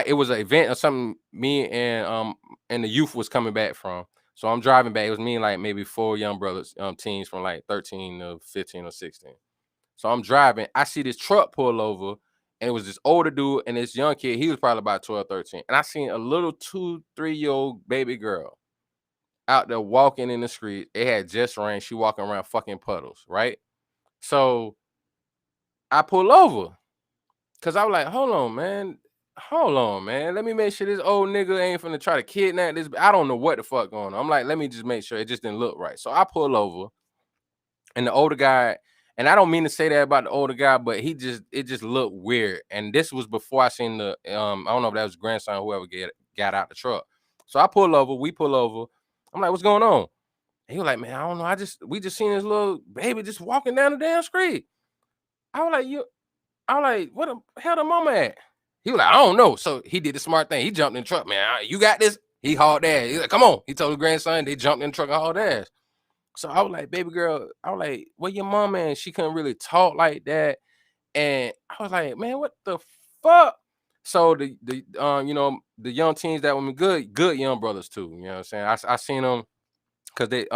It was an event or something me and the youth was coming back from. So I'm driving back. It was me and like maybe four young brothers, teens from like 13 to 15 or 16. So I'm driving. I see this truck pull over, and it was this older dude and this young kid. He was probably about 12, 13. And I seen a little 2, 3 year old baby girl out there walking in the street. It had just rained. She walking around fucking puddles, right? So I pull over because I was like, hold on, man. Hold on, man. Let me make sure this old nigga ain't finna try to kidnap this. I don't know what the fuck going on. I'm like, let me just make sure it just didn't look right. So I pull over, and the older guy, and I don't mean to say that about the older guy, but it just looked weird. And this was before I seen the I don't know if that was grandson, whoever got out the truck. So I pull over, we pull over. I'm like, what's going on? And he was like, man, I don't know. We just seen this little baby just walking down the damn street. I was like, what the hell the mama at? He was like, I don't know. So he did the smart thing. He jumped in the truck, man. You got this. He hauled ass. He's like, come on. He told his grandson. They jumped in the truck and hauled ass. So I was like, baby girl, I was like, where your mama at? And she couldn't really talk like that. And I was like, man, what the fuck? So the young teens that were good young brothers too. You know what I'm saying? I seen them because they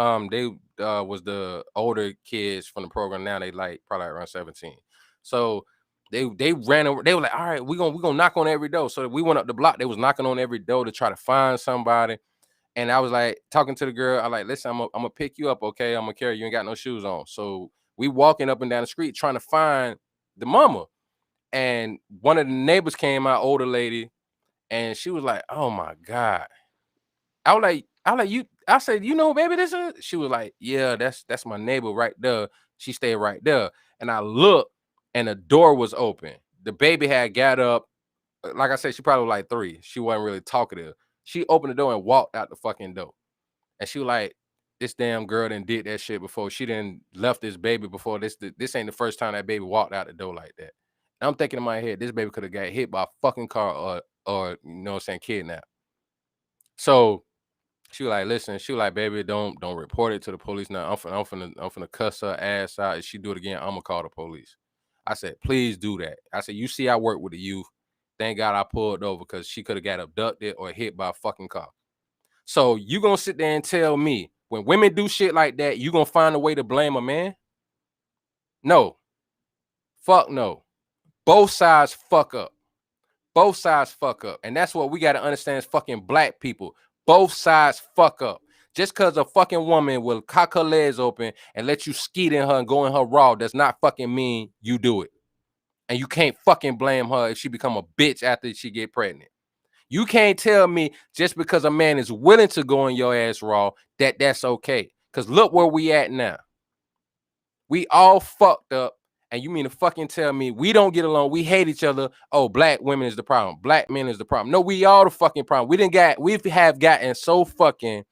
was the older kids from the program. Now they like probably around 17. So they ran over. They were like, all right, we gonna knock on every door. So we went up the block. They was knocking on every door to try to find somebody. And I was like talking to the girl. I like, listen, I'm gonna pick you up, okay? I'm gonna carry you. Ain't got no shoes on. So we walking up and down the street trying to find the mama. And one of the neighbors came out, older lady, and she was like, oh my God. I said, you know, baby, this is. She was like, yeah, that's my neighbor right there. She stayed right there. And I looked, and the door was open. The baby had got up. Like I said, she probably was like 3. She wasn't really talkative. She opened the door and walked out the fucking door. And she was like, this damn girl done did that shit before. She done left this baby before. This ain't the first time that baby walked out the door like that. And I'm thinking in my head, this baby could have got hit by a fucking car or you know what I'm saying, kidnapped. So she was like, listen, she was like, baby, don't report it to the police now. I'm finna cuss her ass out. If she do it again, I'm gonna call the police. I said, please do that. I said, you see, I work with the youth. Thank God I pulled over because she could have got abducted or hit by a fucking car. So you gonna sit there and tell me when women do shit like that, you gonna find a way to blame a man? No. Fuck no. Both sides fuck up. Both sides fuck up. And that's what we gotta understand as fucking black people. Both sides fuck up. Just because a fucking woman will cock her legs open and let you skeet in her and go in her raw does not fucking mean you do it. And you can't fucking blame her if she become a bitch after she get pregnant. You can't tell me just because a man is willing to go in your ass raw that that's okay. Because look where we at now. We all fucked up. And you mean to fucking tell me we don't get along, we hate each other? Oh, black women is the problem. Black men is the problem. No, we all the fucking problem. We have gotten so fucking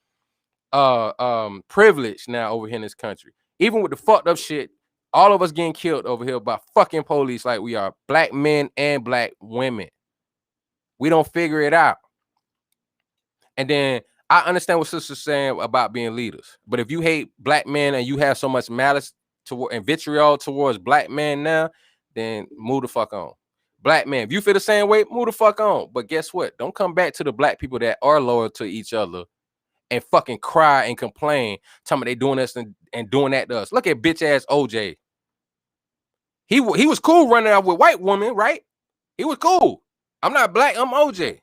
privileged now over here in this country. Even with the fucked up shit, all of us getting killed over here by fucking police like we are black men and black women. We don't figure it out. And then I understand what sister's saying about being leaders. But if you hate black men and you have so much malice and vitriol towards black men now, then move the fuck on. Black men, if you feel the same way, move the fuck on. But guess what? Don't come back to the black people that are loyal to each other and fucking cry and complain, telling me they doing this and doing that to us. Look at bitch ass OJ. He was cool running out with white women, right? He was cool. I'm not black, I'm OJ.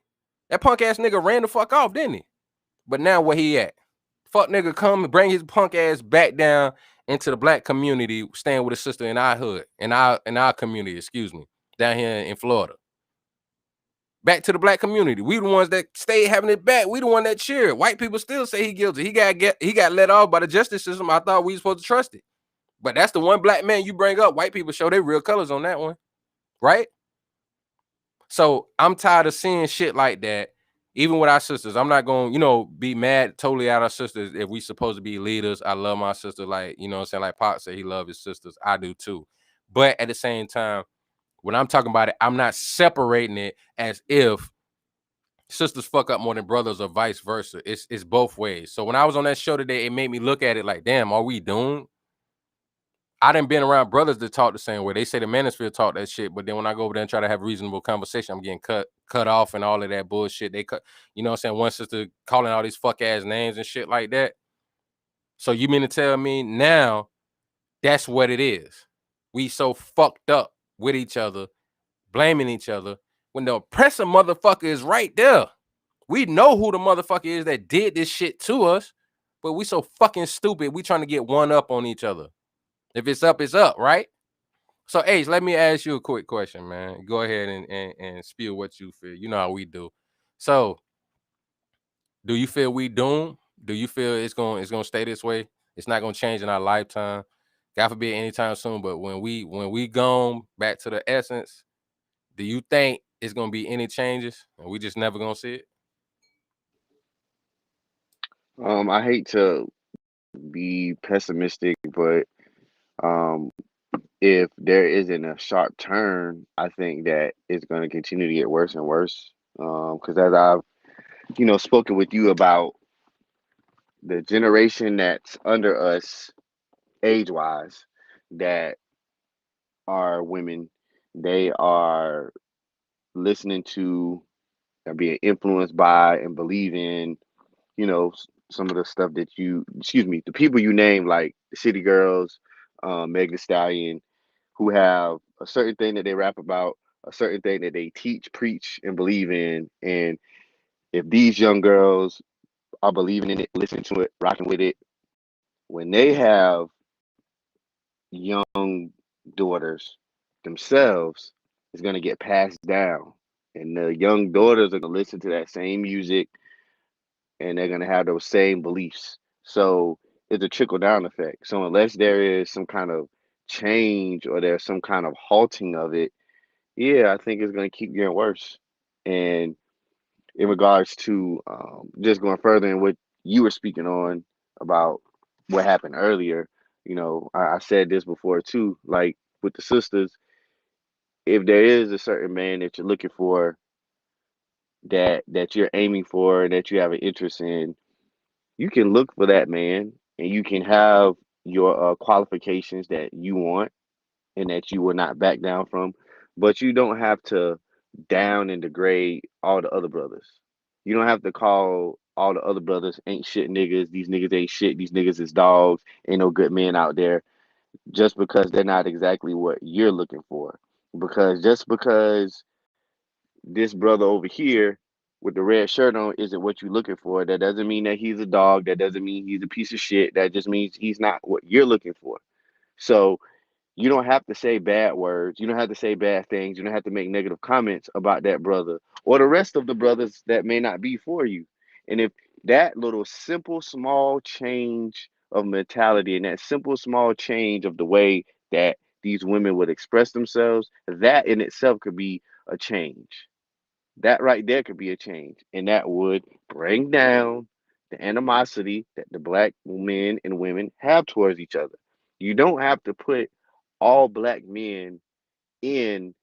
That punk ass nigga ran the fuck off, didn't he? But now where he at? Fuck nigga come and bring his punk ass back down into the black community, staying with his sister in our hood, in our community, excuse me, down here in Florida. Back to the black community. We the ones that stayed having it back. We the one that cheered. White people still say he guilty. He got let off by the justice system. I thought we were supposed to trust it. But that's the one black man you bring up. White people show their real colors on that one. Right? So I'm tired of seeing shit like that. Even with our sisters, I'm not going to, be mad totally at our sisters if we supposed to be leaders. I love my sister, like, what I'm saying? Like Pop said, he loves his sisters. I do too. But at the same time, when I'm talking about it, I'm not separating it as if sisters fuck up more than brothers or vice versa. It's both ways. So when I was on that show today, it made me look at it like, damn, are we doomed? I done been around brothers that talk the same way. They say the manosphere talk that shit, but then when I go over there and try to have reasonable conversation, I'm getting cut off and all of that bullshit. They cut, you know what I'm saying? One sister calling all these fuck ass names and shit like that. So you mean to tell me now that's what it is? We so fucked up with each other, blaming each other, when the oppressor motherfucker is right there. We know who the motherfucker is that did this shit to us, but we so fucking stupid. We trying to get one up on each other. If it's up, right? So, Ace, let me ask you a quick question, man. Go ahead and spill what you feel. You know how we do. So, do you feel we doomed? Do you feel it's gonna stay this way? It's not gonna change in our lifetime. God forbid anytime soon. But when we gone back to the essence, do you think it's gonna be any changes? And we just never gonna see it? I hate to be pessimistic, but um, if there isn't a sharp turn, I think that it's going to continue to get worse and worse. Because as I've, spoken with you about the generation that's under us, age-wise, that are women, they are listening to, are being influenced by, and believe in, some of the stuff that the people you name, like the City Girls, Meg Thee Stallion, who have a certain thing that they rap about, a certain thing that they teach, preach, and believe in. And if these young girls are believing in it, listening to it, rocking with it, when they have young daughters themselves, it's going to get passed down. And the young daughters are going to listen to that same music, and they're going to have those same beliefs. So it's a trickle down effect. So unless there is some kind of change or there's some kind of halting of it, yeah, I think it's going to keep getting worse. And in regards to just going further in what you were speaking on about what happened earlier, I said this before too, like with the sisters, if there is a certain man that you're looking for, that you're aiming for, and that you have an interest in, you can look for that man, and you can have your qualifications that you want and that you will not back down from, but you don't have to down and degrade all the other brothers. You don't have to call all the other brothers ain't shit niggas. These niggas ain't shit. These niggas is dogs. Ain't no good men out there, just because they're not exactly what you're looking for. Because just because this brother over here with the red shirt on isn't what you're looking for, that doesn't mean that he's a dog. That doesn't mean he's a piece of shit. That just means he's not what you're looking for. So you don't have to say bad words. You don't have to say bad things. You don't have to make negative comments about that brother or the rest of the brothers that may not be for you. And if that little simple, small change of mentality and that simple, small change of the way that these women would express themselves, that in itself could be a change. That right there could be a change. And that would bring down the animosity that the black men and women have towards each other. You don't have to put all black men in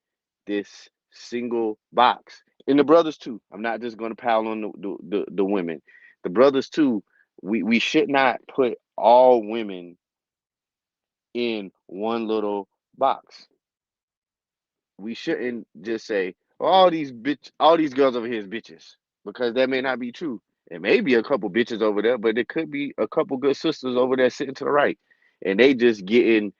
this single box. And the brothers too. I'm not just going to pile on the women. The brothers too. We should not put all women in one little box. We shouldn't just say, "Oh, all these girls over here is bitches," because that may not be true. It may be a couple bitches over there, but it could be a couple good sisters over there sitting to the right, and they just getting,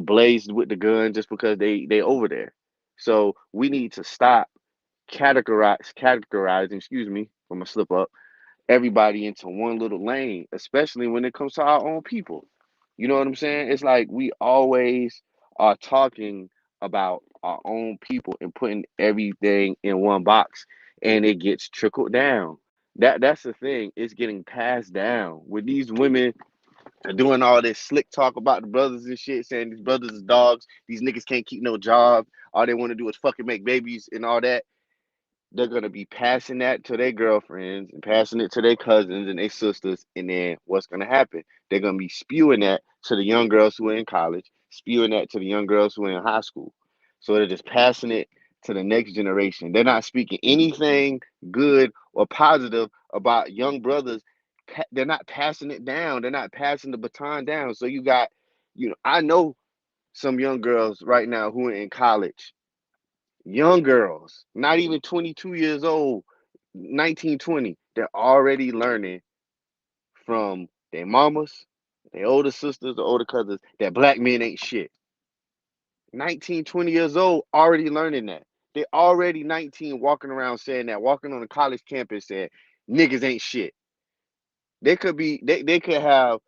blazed with the gun just because they over there. So we need to stop categorizing. Excuse me, from a slip up, everybody into one little lane, especially when it comes to our own people. You know what I'm saying? It's like we always are talking about our own people and putting everything in one box, and it gets trickled down. That's the thing. It's getting passed down. With these women are doing all this slick talk about the brothers and shit, saying these brothers is dogs, these niggas can't keep no job, all they want to do is fucking make babies and all that. They're gonna be passing that to their girlfriends and passing it to their cousins and their sisters, and then what's gonna happen? They're gonna be spewing that to the young girls who are in college, spewing that to the young girls who are in high school. So they're just passing it to the next generation. They're not speaking anything good or positive about young brothers. They're not passing it down. They're not passing the baton down. So you got, I know some young girls right now who are in college, young girls, not even 22 years old, 19, 20, they're already learning from their mamas, their older sisters, the older cousins, that black men ain't shit. 19, 20 years old, already learning that. They already 19 walking around saying that, walking on a college campus saying niggas ain't shit. They could have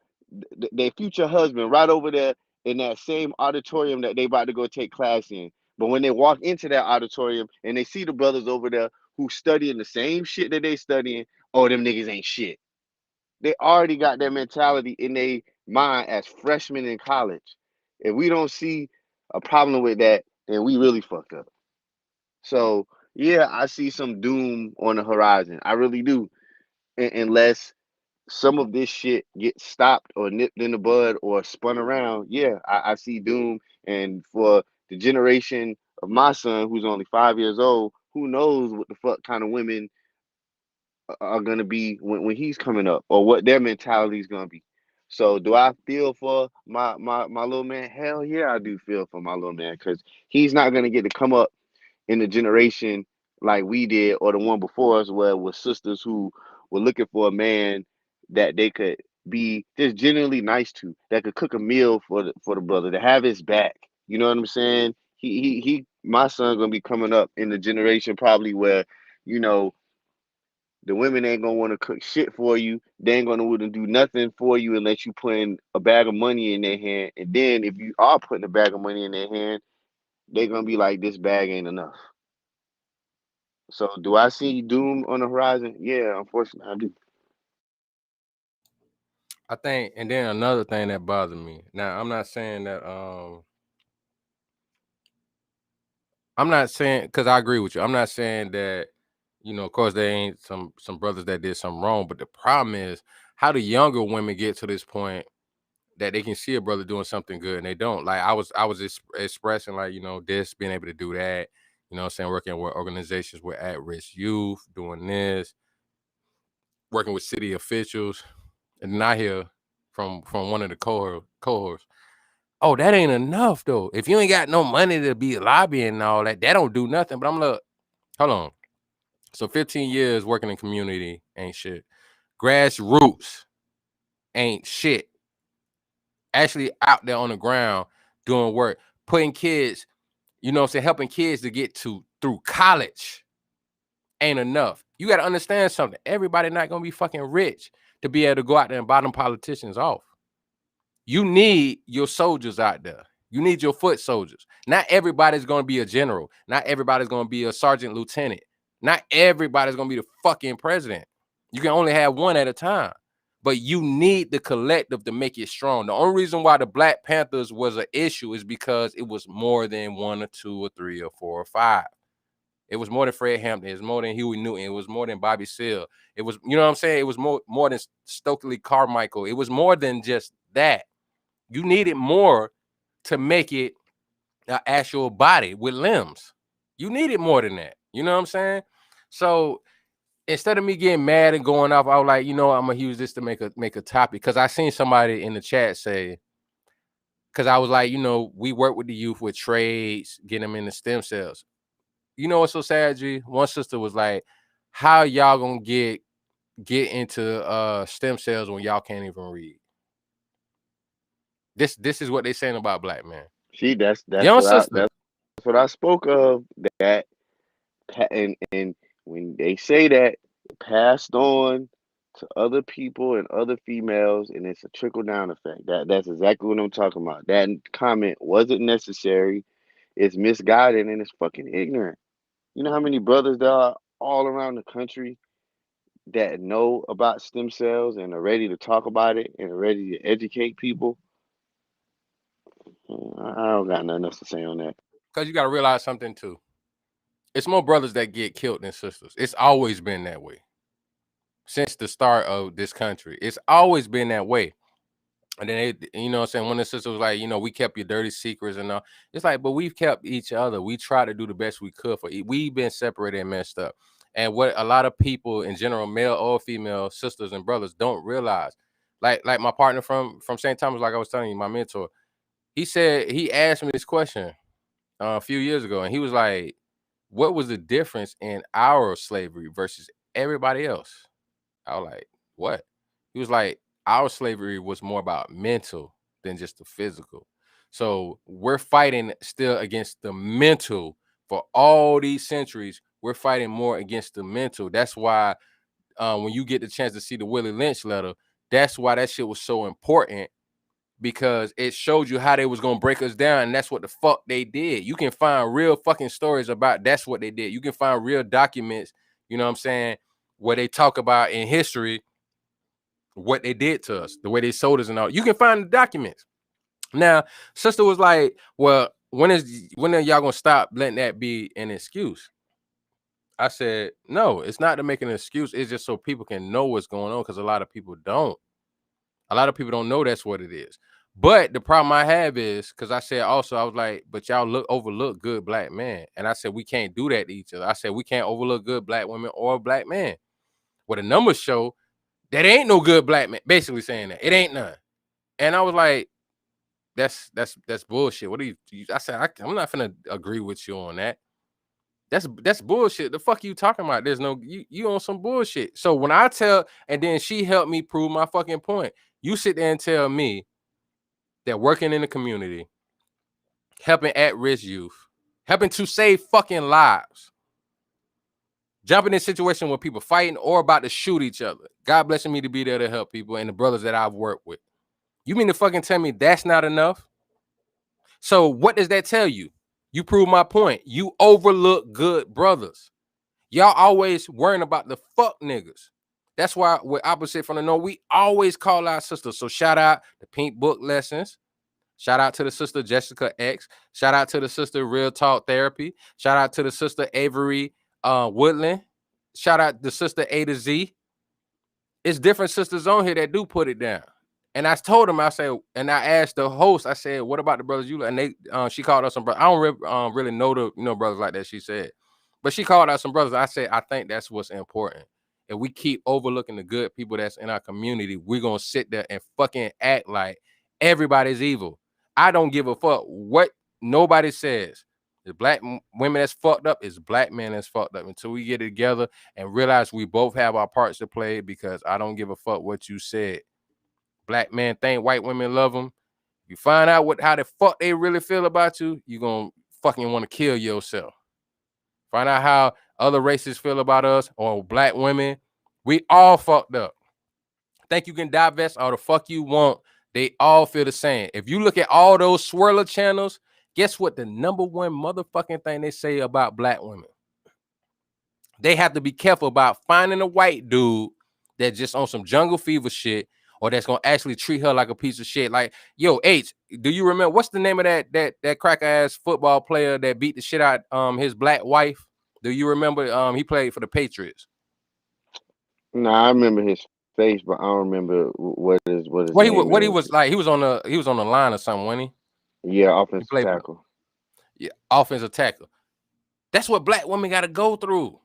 their future husband right over there in that same auditorium that they about to go take class in. But when they walk into that auditorium and they see the brothers over there who studying the same shit that they studying, oh, them niggas ain't shit. They already got that mentality in their mind as freshmen in college. If we don't see a problem with that, then we really fucked up. So yeah, I see some doom on the horizon. I really do. Unless some of this shit gets stopped or nipped in the bud or spun around, yeah, I see doom. And for the generation of my son, who's only 5 years old, who knows what the fuck kind of women are gonna be when he's coming up, or what their mentality is gonna be. So, do I feel for my little man? Hell yeah, I do feel for my little man because he's not gonna get to come up in the generation like we did or the one before us where it was sisters who were looking for a man that they could be just genuinely nice to, that could cook a meal for the brother, to have his back. You know what I'm saying? He my son gonna be coming up in the generation probably where, you know, the women ain't gonna want to cook shit for you. They ain't gonna want to do nothing for you unless you putting a bag of money in their hand. And then if you are putting a bag of money in their hand, they're gonna be like, this bag ain't enough. So do I see doom on the horizon? Yeah, unfortunately I do. I think, and then another thing that bothers me. Now, I'm not saying, because I agree with you. I'm not saying that, of course, there ain't some brothers that did something wrong, but the problem is how the younger women get to this point that they can see a brother doing something good and they don't. Like I was expressing, like, this, being able to do that, what I'm saying, working with organizations with at-risk youth, doing this, working with city officials, and then I hear from one of the cohorts, oh, that ain't enough though. If you ain't got no money to be lobbying and all that, that don't do nothing. But I'm like, hold on. So 15 years working in community ain't shit. Grassroots ain't shit. Actually out there on the ground doing work, putting kids, what I'm saying, helping kids to get to through college ain't enough. You got to understand something. Everybody not gonna be fucking rich to be able to go out there and buy them politicians off. You need your soldiers out there. You need your foot soldiers. Not everybody's going to be a general. Not everybody's going to be a sergeant lieutenant. Not everybody's going to be the fucking president. You can only have one at a time. But you need the collective to make it strong. The only reason why the Black Panthers was an issue is because it was more than one or two or three or four or five. It was more than Fred Hampton. It was more than Huey Newton. It was more than Bobby Seale. It was, you know what I'm saying? It was more than Stokely Carmichael. It was more than just that. You needed more to make it an actual body with limbs. You needed more than that. You know what I'm saying? So instead of me getting mad and going off, I was like, I'm gonna use this to make a topic, because I seen somebody in the chat say, because I was like, we work with the youth with trades, get them into stem cells. You know what's so sad, G? One sister was like, how y'all gonna get into stem cells when y'all can't even read? This is what they saying about black men. See, Young sister. that's what I spoke of. That and when they say that, passed on to other people and other females, and it's a trickle down effect. That's exactly what I'm talking about. That comment wasn't necessary. It's misguided and it's fucking ignorant. You know how many brothers there are all around the country that know about stem cells and are ready to talk about it and are ready to educate people? I don't got nothing else to say on that. Because you got to realize something too. It's more brothers that get killed than sisters. It's always been that way since the start of this country. It's always been that way. And then you know what I'm saying, when the sister was like, we kept your dirty secrets and all. It's like, but we've kept each other. We tried to do the best we could for we've been separated and messed up. And what a lot of people in general, male or female, sisters and brothers, don't realize, like my partner from St. Thomas, like I was telling you, my mentor, He said he asked me this question a few years ago, and he was like, "What was the difference in our slavery versus everybody else?" I was like, "What?" He was like, "Our slavery was more about mental than just the physical. So we're fighting still against the mental for all these centuries. We're fighting more against the mental. That's why when you get the chance to see the Willie Lynch letter, that's why that shit was so important because it showed you how they was gonna break us down, and that's what the fuck they did. You can find real fucking stories about that's what they did. You can find real documents, you know what I'm saying, where they talk about in history what they did to us, the way they sold us and all. You can find the documents. Now, sister was like, "Well, when are y'all gonna stop letting that be an excuse?" I said, "No, it's not to make an excuse. It's just so people can know what's going on because a lot of people don't. A lot of people don't know that's what it is. But the problem I have is because I said also, I was like, but y'all overlook good black men. And I said, we can't do that to each other. I said, we can't overlook good black women or black men. Well, the numbers show that ain't no good black man, basically saying that. It ain't none. And I was like, that's bullshit. What do I said, I'm not gonna agree with you on that. That's bullshit. The fuck you talking about? There's no you on some bullshit. So when I tell, and then she helped me prove my fucking point. You sit there and tell me that working in the community, helping at-risk youth, helping to save fucking lives, jumping in situations where people fighting or about to shoot each other. God blessing me to be there to help people and the brothers that I've worked with. You mean to fucking tell me that's not enough? So what does that tell you? You prove my point. You overlook good brothers. Y'all always worrying about the fuck niggas. That's why we're opposite from the north. We always call our sisters. So shout out the Pink Book Lessons. Shout out to the sister Jessica X. Shout out to the sister Real Talk Therapy. Shout out to the sister Avery Woodland. Shout out the sister A to Z. It's different sisters on here that do put it down. And I told him, I said, and I asked the host, I said, what about the brothers you like? And they she called us some brothers. I don't really know the brothers like that, she said. But she called out some brothers. I said, I think that's what's important. If we keep overlooking the good people that's in our community, we're gonna sit there and fucking act like everybody's evil. I don't give a fuck what nobody says. The black women that's fucked up is black men that's fucked up. Until we get it together and realize we both have our parts to play, because I don't give a fuck what you said. Black men think white women love them. You find out how the fuck they really feel about you, you gonna fucking want to kill yourself. Find out how other races feel about us or black women. We all fucked up. Think you can divest all the fuck you want. They all feel the same. If you look at all those swirler channels, guess what? The number one motherfucking thing they say about black women. They have to be careful about finding a white dude that just on some jungle fever shit, or that's gonna actually treat her like a piece of shit. Like, yo, H, do you remember what's the name of that crack ass football player that beat the shit out his black wife? Do you remember? He played for the Patriots. No, I remember his face, but I don't remember what his name What he is. was like, he was on the line or something, wasn't he? Yeah, He offensive played for tackle. yeah, offensive tackle. That's what black women got to go through.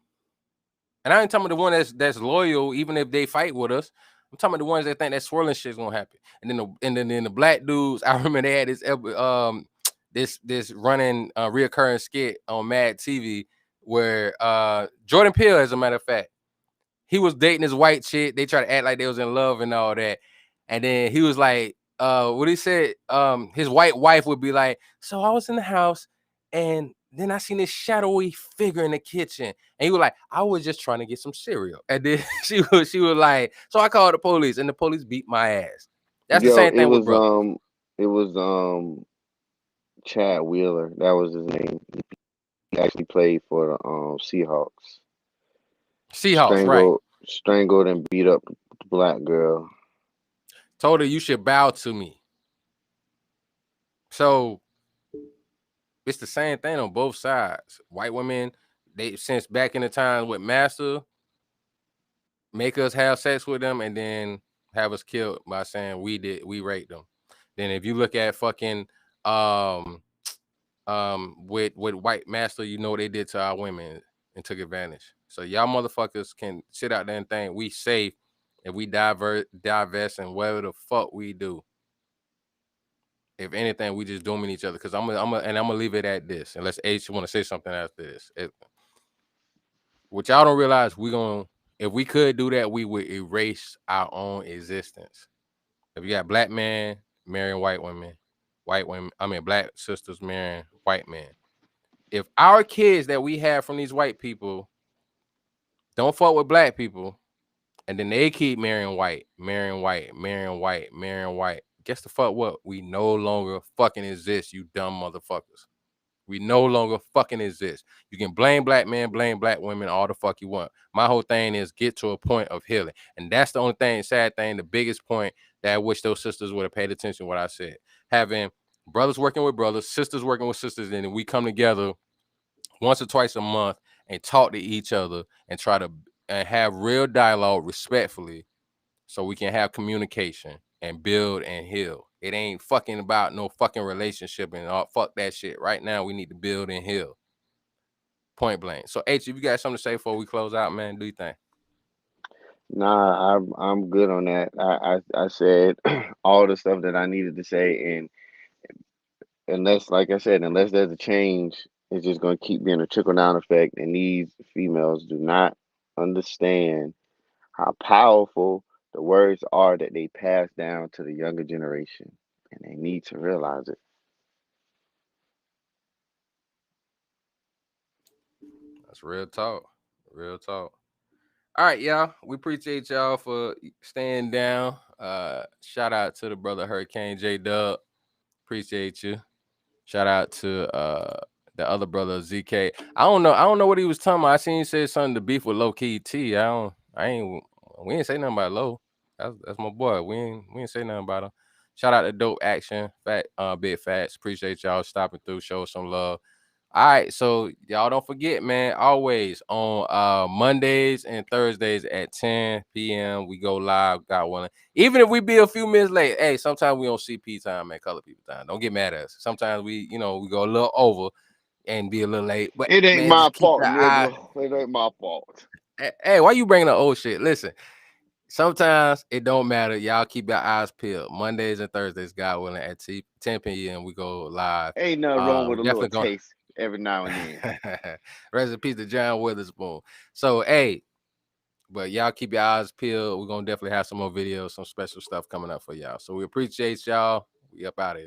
And I ain't talking about the one that's loyal, even if they fight with us. I'm talking about the ones that think that swirling shit's gonna happen. And then the black dudes, I remember they had this running reoccurring skit on Mad TV where Jordan Peele, as a matter of fact, he was dating this white chick. They tried to act like they was in love and all that. And then he was like, what he said, his white wife would be like, so I was in the house and then I seen this shadowy figure in the kitchen. And he was like, I was just trying to get some cereal. And then she was like, so I called the police and the police beat my ass. That's the Yo, same thing with brothers. it was Chad Wheeler. That was his name. He actually played for the Seahawks. Seahawks, right. Strangled and beat up the black girl. Told her you should bow to me. So it's the same thing on both sides. White women, they since back in the time with Master, make us have sex with them and then have us killed by saying we raped them. Then if you look at fucking um with white master, you know what they did to our women and took advantage. So y'all motherfuckers can sit out there and think we safe if we divest and whatever the fuck we do. If anything, we just dooming each other. Cause I'm gonna leave it at this. Unless H want to say something after this. What y'all don't realize, if we could do that, we would erase our own existence. If you got black men marrying white women, I mean black sisters marrying white men. If our kids that we have from these white people don't fuck with black people, and then they keep marrying white, marrying white, marrying white, marrying white. Guess the fuck what? We no longer fucking exist, you dumb motherfuckers. We no longer fucking exist. You can blame black men, blame black women, all the fuck you want. My whole thing is get to a point of healing. And that's the only thing, sad thing, the biggest point that I wish those sisters would have paid attention to what I said. Having brothers working with brothers, sisters working with sisters, and then we come together once or twice a month and talk to each other and try to and have real dialogue respectfully so we can have communication and build and heal. It ain't fucking about no fucking relationship and all fuck that shit. Right now, we need to build and heal. Point blank. So H, if you got something to say before we close out, man, do you think? Nah, I'm good on that. I said all the stuff that I needed to say, and unless, like I said, unless there's a change, it's just going to keep being a trickle down effect. And these females do not understand how powerful the words are that they pass down to the younger generation, and they need to realize it. That's real talk. Real talk. All right, y'all. We appreciate y'all for staying down. Shout out to the brother Hurricane J Dub. Appreciate you. Shout out to the other brother ZK. I don't know what he was talking about. I seen he said something to beef with low key T. I ain't we ain't say nothing about low. That's my boy. We ain't say nothing about him. Shout out to Dope Action, Fat Big Fats. Appreciate y'all stopping through, show some love. All right, so y'all don't forget, man. Always on Mondays and Thursdays at 10 p.m. we go live. Got one. Even if we be a few minutes late, hey, sometimes we don't CP time and color people time. Don't get mad at us. Sometimes we go a little over and be a little late. But It ain't man, my just keep fault, your eye. nigga. It ain't my fault. Hey, why you bringing up old shit? Listen, sometimes it don't matter. Y'all keep your eyes peeled. Mondays and Thursdays, God willing, at 10 p.m. we go live. Ain't nothing wrong We with a little definitely going. taste every now and then. Rest in peace to John Witherspoon. So, hey, but y'all keep your eyes peeled. We're gonna definitely have some more videos, some special stuff coming up for y'all. So we appreciate y'all. We up out of here.